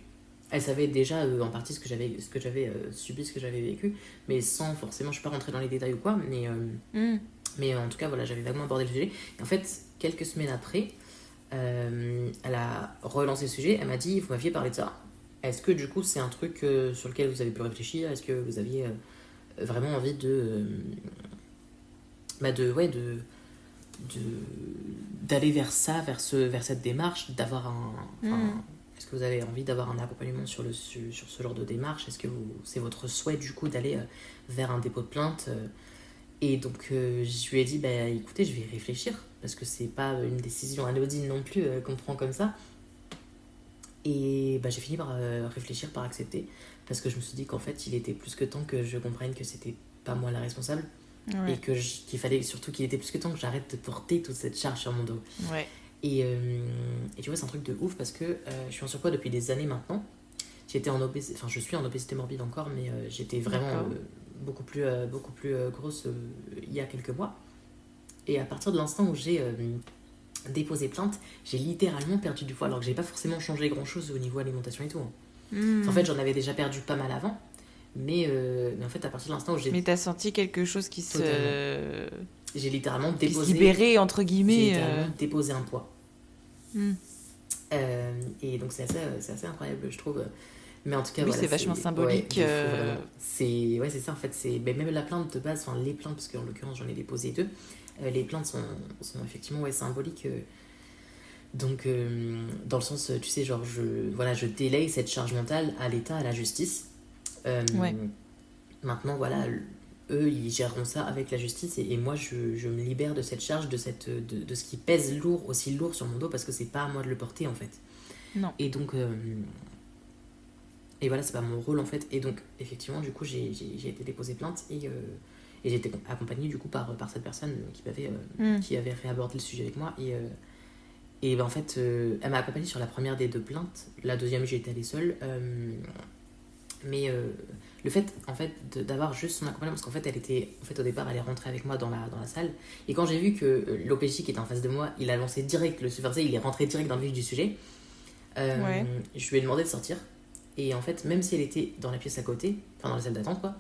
Elle savait déjà en partie ce que j'avais subi, ce que j'avais vécu, mais sans forcément, je suis pas rentrée dans les détails ou quoi, mais en tout cas, voilà, j'avais vaguement abordé le sujet. Et en fait, quelques semaines après, elle a relancé le sujet, elle m'a dit, vous m'aviez parlé de ça. Est-ce que du coup, c'est un truc sur lequel vous avez pu réfléchir? Est-ce que vous aviez vraiment envie d'aller vers ça, vers cette démarche, d'avoir est-ce que vous avez envie d'avoir un accompagnement sur ce genre de démarche? Est-ce que c'est votre souhait du coup d'aller vers un dépôt de plainte? Et donc je lui ai dit, bah écoutez, je vais y réfléchir, parce que c'est pas une décision anodine non plus qu'on prend comme ça. Et bah, j'ai fini par réfléchir, par accepter, parce que je me suis dit qu'en fait il était plus que temps que je comprenne que c'était pas moi la responsable. Ouais. Et qu'il fallait surtout qu'il était plus que temps que j'arrête de porter toute cette charge sur mon dos. Ouais. Et tu vois, c'est un truc de ouf parce que je suis en surpoids depuis des années maintenant. Je suis en obésité morbide encore, mais j'étais vraiment beaucoup plus grosse il y a quelques mois. Et à partir de l'instant où j'ai déposé plainte, j'ai littéralement perdu du poids, alors que j'ai pas forcément changé grand chose au niveau alimentation et tout. En fait, j'en avais déjà perdu pas mal avant. Mais en fait, à partir de l'instant où j'ai... Mais t'as senti quelque chose qui J'ai littéralement déposé... Qui se libérait, entre guillemets. J'ai littéralement déposé un poids. Et donc, c'est assez incroyable, je trouve. Mais en tout cas, oui, voilà, c'est vachement symbolique. Ouais, c'est ça, en fait. Même la plainte de base, enfin les plaintes, parce qu'en l'occurrence, j'en ai déposé deux. Les plaintes sont effectivement symboliques. Donc, dans le sens, tu sais, genre, je délaye cette charge mentale à l'État, à la justice. Maintenant, voilà, eux, ils géreront ça avec la justice et moi, je me libère de cette charge, de ce qui pèse aussi lourd sur mon dos, parce que c'est pas à moi de le porter, en fait. Non. Et donc, et voilà, c'est pas mon rôle, en fait. Et donc, effectivement, du coup, j'ai été déposé plainte et j'ai été accompagnée, du coup, par cette personne qui avait réabordé le sujet avec moi. Et ben, en fait, elle m'a accompagnée sur la première des 2 plaintes. La deuxième, j'ai été allée seule. Mais le fait, en fait, d'avoir juste son accompagnement, parce qu'en fait, elle était, en fait, au départ, elle est rentrée avec moi dans la salle. Et quand j'ai vu que l'OPJ qui était en face de moi, il a lancé direct le Super C, il est rentré direct dans le vif du sujet, Ouais. je lui ai demandé de sortir. Et en fait, même si elle était dans la pièce à côté, enfin dans la salle d'attente, quoi,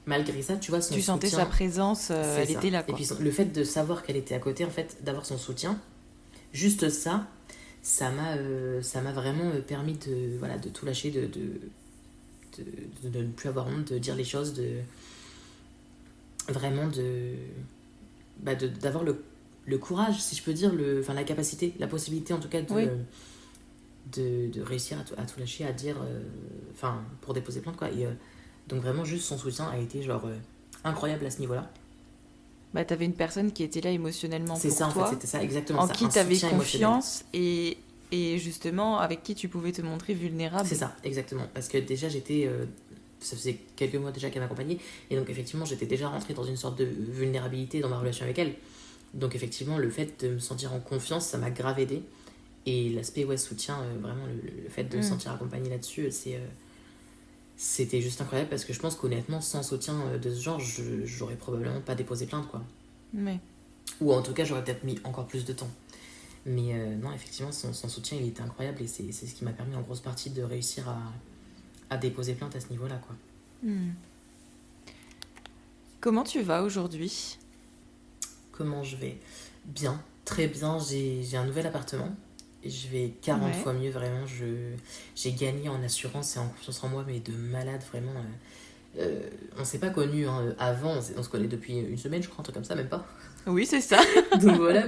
malgré ça, tu vois, son Tu sentais soutien. sa présence, C'est elle ça. était là, Et quoi. puis le fait de savoir qu'elle était à côté, en fait, d'avoir son soutien, juste ça, ça m'a vraiment permis de, voilà, de tout lâcher, de ne plus avoir honte, de dire les choses, de vraiment d'avoir le courage, si je peux dire, enfin, la capacité, la possibilité en tout cas Oui. de réussir à tout lâcher, à dire, enfin, pour déposer plainte, quoi. Et donc vraiment, juste son soutien a été genre incroyable à ce niveau-là. Bah, t'avais une personne qui était là émotionnellement C'est pour ça, en fait, toi, c'était ça, exactement en ça, qui un t'avais soutien émotionnel. confiance et justement avec qui tu pouvais te montrer vulnérable. C'est ça, exactement. Parce que déjà, ça faisait quelques mois déjà qu'elle m'accompagnait. Et donc, effectivement, j'étais déjà rentrée dans une sorte de vulnérabilité dans ma relation avec elle. Donc, effectivement, le fait de me sentir en confiance, ça m'a grave aidé. Et l'aspect, ouais, soutien, vraiment, le fait de me sentir accompagnée là-dessus, c'était juste incroyable. Parce que je pense qu'honnêtement, sans soutien de ce genre, j'aurais probablement pas déposé plainte, quoi. Mais Ou en tout cas, j'aurais peut-être mis encore plus de temps. Mais non, effectivement, son soutien, il était incroyable. Et c'est ce qui m'a permis en grosse partie de réussir à déposer plainte à ce niveau-là, quoi. comment tu vas aujourd'hui? Comment je vais? Bien, très bien. J'ai un nouvel appartement. Et je vais 40 Ouais. fois mieux, vraiment. J'ai gagné en assurance et en confiance en moi, mais de malade, vraiment. On s'est pas connus hein, avant, on se connaît depuis une semaine, je crois, un truc comme ça, même pas. Oui, c'est ça. Donc voilà,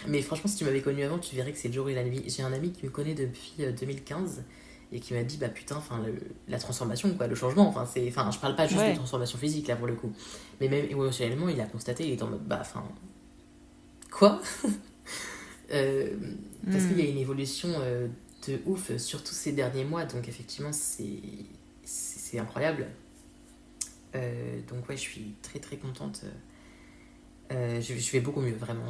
mais franchement, si tu m'avais connu avant, tu verrais que c'est le jour et la nuit. J'ai un ami qui me connaît depuis 2015 et qui m'a dit, bah putain, enfin, la transformation, quoi, le changement, enfin, je parle pas juste de Ouais. transformation physique, là, pour le coup. Mais même émotionnellement, il a constaté, il est en mode, bah, enfin, quoi? Parce qu'il y a une évolution de ouf, surtout ces derniers mois, donc effectivement, c'est incroyable. Donc ouais, je suis très très contente. Je vais beaucoup mieux, vraiment.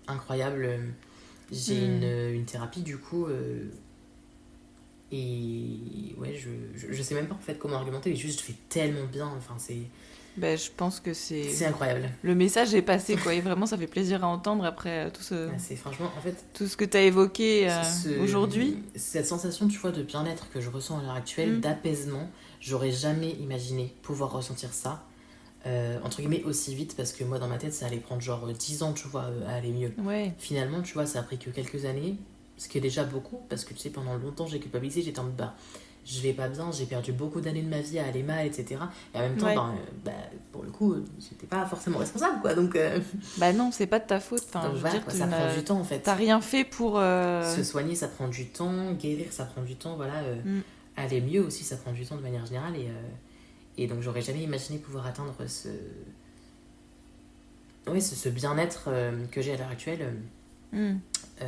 Incroyable. J'ai une thérapie du coup. Et ouais, je sais même pas en fait comment argumenter, mais juste je fais tellement bien. Enfin, Ben, je pense que c'est incroyable. le message est passé, quoi. Et vraiment, ça fait plaisir à entendre après Ouais, c'est franchement, en fait, tout ce que tu as évoqué aujourd'hui. cette sensation, tu vois, de bien-être que je ressens à l'heure actuelle, d'apaisement, j'aurais jamais imaginé pouvoir ressentir ça. Entre guillemets aussi vite parce que moi dans ma tête ça allait prendre genre 10 ans tu vois à aller mieux. Ouais. Finalement tu vois ça a pris que quelques années, ce qui est déjà beaucoup parce que tu sais pendant longtemps j'ai culpabilisé, j'étais en mode bah je vais pas bien, j'ai perdu beaucoup d'années de ma vie à aller mal, etc. Et en même temps Ouais. pour le coup j'étais pas forcément responsable quoi, donc Bah non, c'est pas de ta faute. Enfin, donc je veux voilà dire, quoi, ça prend du temps en fait. t'as rien fait pour. Se soigner ça prend du temps, guérir ça prend du temps, voilà. Aller mieux aussi ça prend du temps de manière générale et donc j'aurais jamais imaginé pouvoir atteindre ce bien-être que j'ai à l'heure actuelle.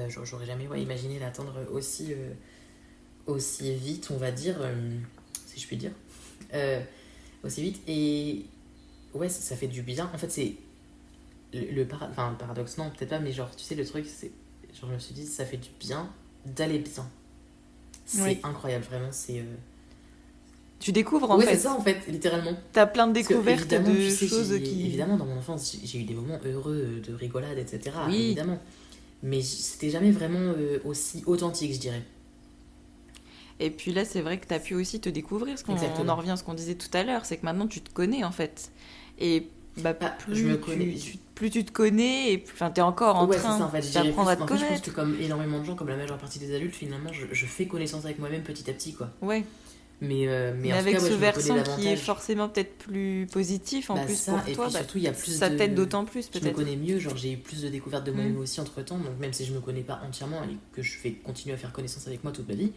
J'aurais jamais imaginé l'atteindre aussi vite, on va dire, si je puis dire. Aussi vite. Et ouais, ça fait du bien. En fait, c'est enfin, paradoxe, non, peut-être pas, mais genre, tu sais, le truc, c'est. Genre, je me suis dit, ça fait du bien d'aller bien. C'est Oui. incroyable, vraiment, c'est. Tu découvres en Ouais, fait. c'est ça, en fait, littéralement. T'as plein de Parce que, découvertes évidemment, de tu sais, choses qui. évidemment, dans mon enfance, j'ai eu des moments heureux de rigolade, etc. Oui. Évidemment. Mais c'était jamais vraiment aussi authentique, je dirais. Et puis là, c'est vrai que t'as pu aussi te découvrir, parce qu'on Exactement. en revient à ce qu'on disait tout à l'heure, c'est que maintenant tu te connais en fait. Et bah, Bah, plus, je me connais. plus tu te connais, et enfin, t'es encore en Ouais, c'est ça, train en fait, je dirais d'apprendre à te en fait, je pense connaître. que comme énormément de gens, comme la majeure partie des adultes, finalement, je fais connaissance avec moi-même petit à petit, quoi. Ouais. Mais Mais en tout avec cas, ouais, ce je me connais versant qui est davantage. forcément peut-être plus positif en Bah, plus ça, pour et toi, puis bah, surtout, il y a plus ça de. t'aide d'autant plus Je me peut-être. connais mieux, genre j'ai eu plus de découvertes de moi-même aussi entre temps, donc même si je me connais pas entièrement et que je vais continuer à faire connaissance avec moi toute ma vie,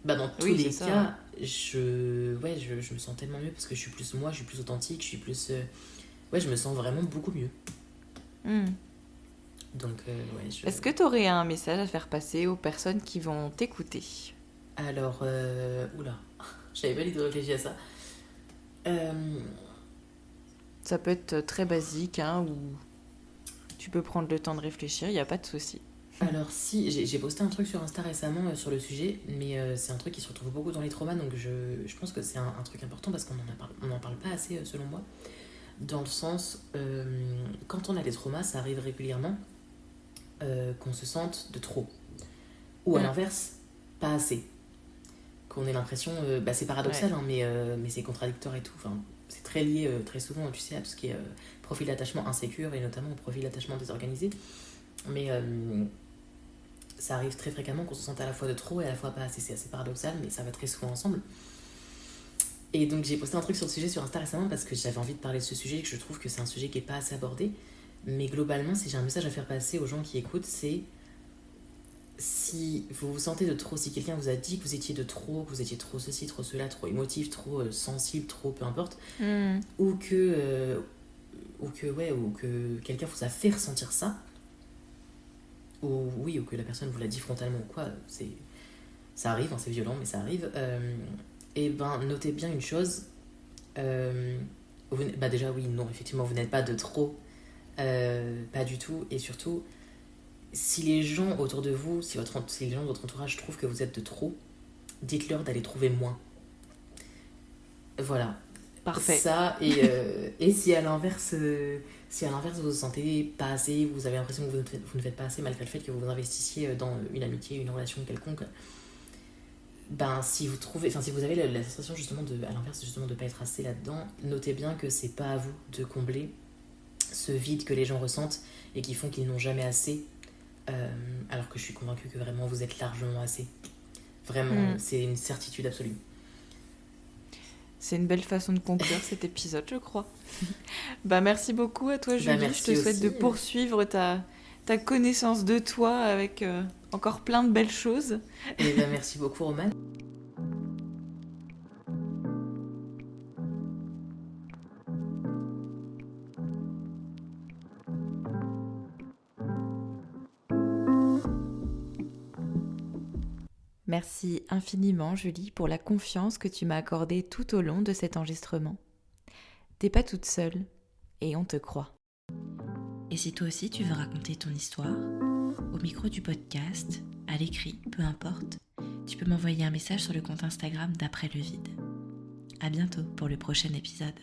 bah dans tous Oui, les c'est ça, cas, je me sens tellement mieux parce que je suis plus moi, je suis plus authentique, je suis plus. Ouais, je me sens vraiment beaucoup mieux. Donc, ouais, Est-ce que t'aurais un message à faire passer aux personnes qui vont t'écouter? Alors, oula, j'avais pas du tout réfléchi à ça. Ça peut être très basique, hein, ou tu peux prendre le temps de réfléchir, il n'y a pas de souci. Alors si, j'ai posté un truc sur Insta récemment sur le sujet, mais c'est un truc qui se retrouve beaucoup dans les traumas, donc je pense que c'est un truc important parce on en parle pas assez selon moi, dans le sens, quand on a des traumas, ça arrive régulièrement qu'on se sente de trop, ou à l'inverse, pas assez, qu'on ait l'impression, c'est paradoxal, hein, mais c'est contradictoire et tout, enfin, c'est très lié très souvent, tu sais, à tout ce qui est profil d'attachement insécure et notamment au profil d'attachement désorganisé, mais ça arrive très fréquemment qu'on se sente à la fois de trop et à la fois pas assez. C'est assez paradoxal, mais ça va très souvent ensemble. Et donc j'ai posté un truc sur le sujet sur Insta récemment parce que j'avais envie de parler de ce sujet et que je trouve que c'est un sujet qui est pas assez abordé. Mais globalement, si j'ai un message à faire passer aux gens qui écoutent, c'est si vous vous sentez de trop, si quelqu'un vous a dit que vous étiez de trop, que vous étiez trop ceci, trop cela, trop émotif, trop sensible, trop peu importe, ou que quelqu'un vous a fait ressentir ça, ou que la personne vous l'a dit frontalement ou quoi, ça arrive, hein, c'est violent, mais ça arrive. Et ben, notez bien une chose. Déjà, oui, non, effectivement, vous n'êtes pas de trop. Pas du tout. Et surtout, si les gens autour de vous, si les gens de votre entourage trouvent que vous êtes de trop, dites-leur d'aller trouver moins. Voilà. Parfait. Ça, et si à l'inverse, vous vous sentez pas assez, vous avez l'impression que vous ne faites pas assez malgré le fait que vous investissiez dans une amitié, une relation quelconque, ben si vous avez la sensation justement à l'inverse justement de pas être assez là-dedans, notez bien que c'est pas à vous de combler ce vide que les gens ressentent et qui font qu'ils n'ont jamais assez, alors que je suis convaincue que vraiment vous êtes largement assez. Vraiment, c'est une certitude absolue. C'est une belle façon de conclure cet épisode, je crois. Merci beaucoup à toi, Julie. Je te souhaite de poursuivre ta connaissance de toi avec encore plein de belles choses. Et merci beaucoup, Romane. Merci infiniment, Julie, pour la confiance que tu m'as accordée tout au long de cet enregistrement. T'es pas toute seule, et on te croit. Et si toi aussi tu veux raconter ton histoire, au micro du podcast, à l'écrit, peu importe, tu peux m'envoyer un message sur le compte Instagram d'Après le vide. À bientôt pour le prochain épisode.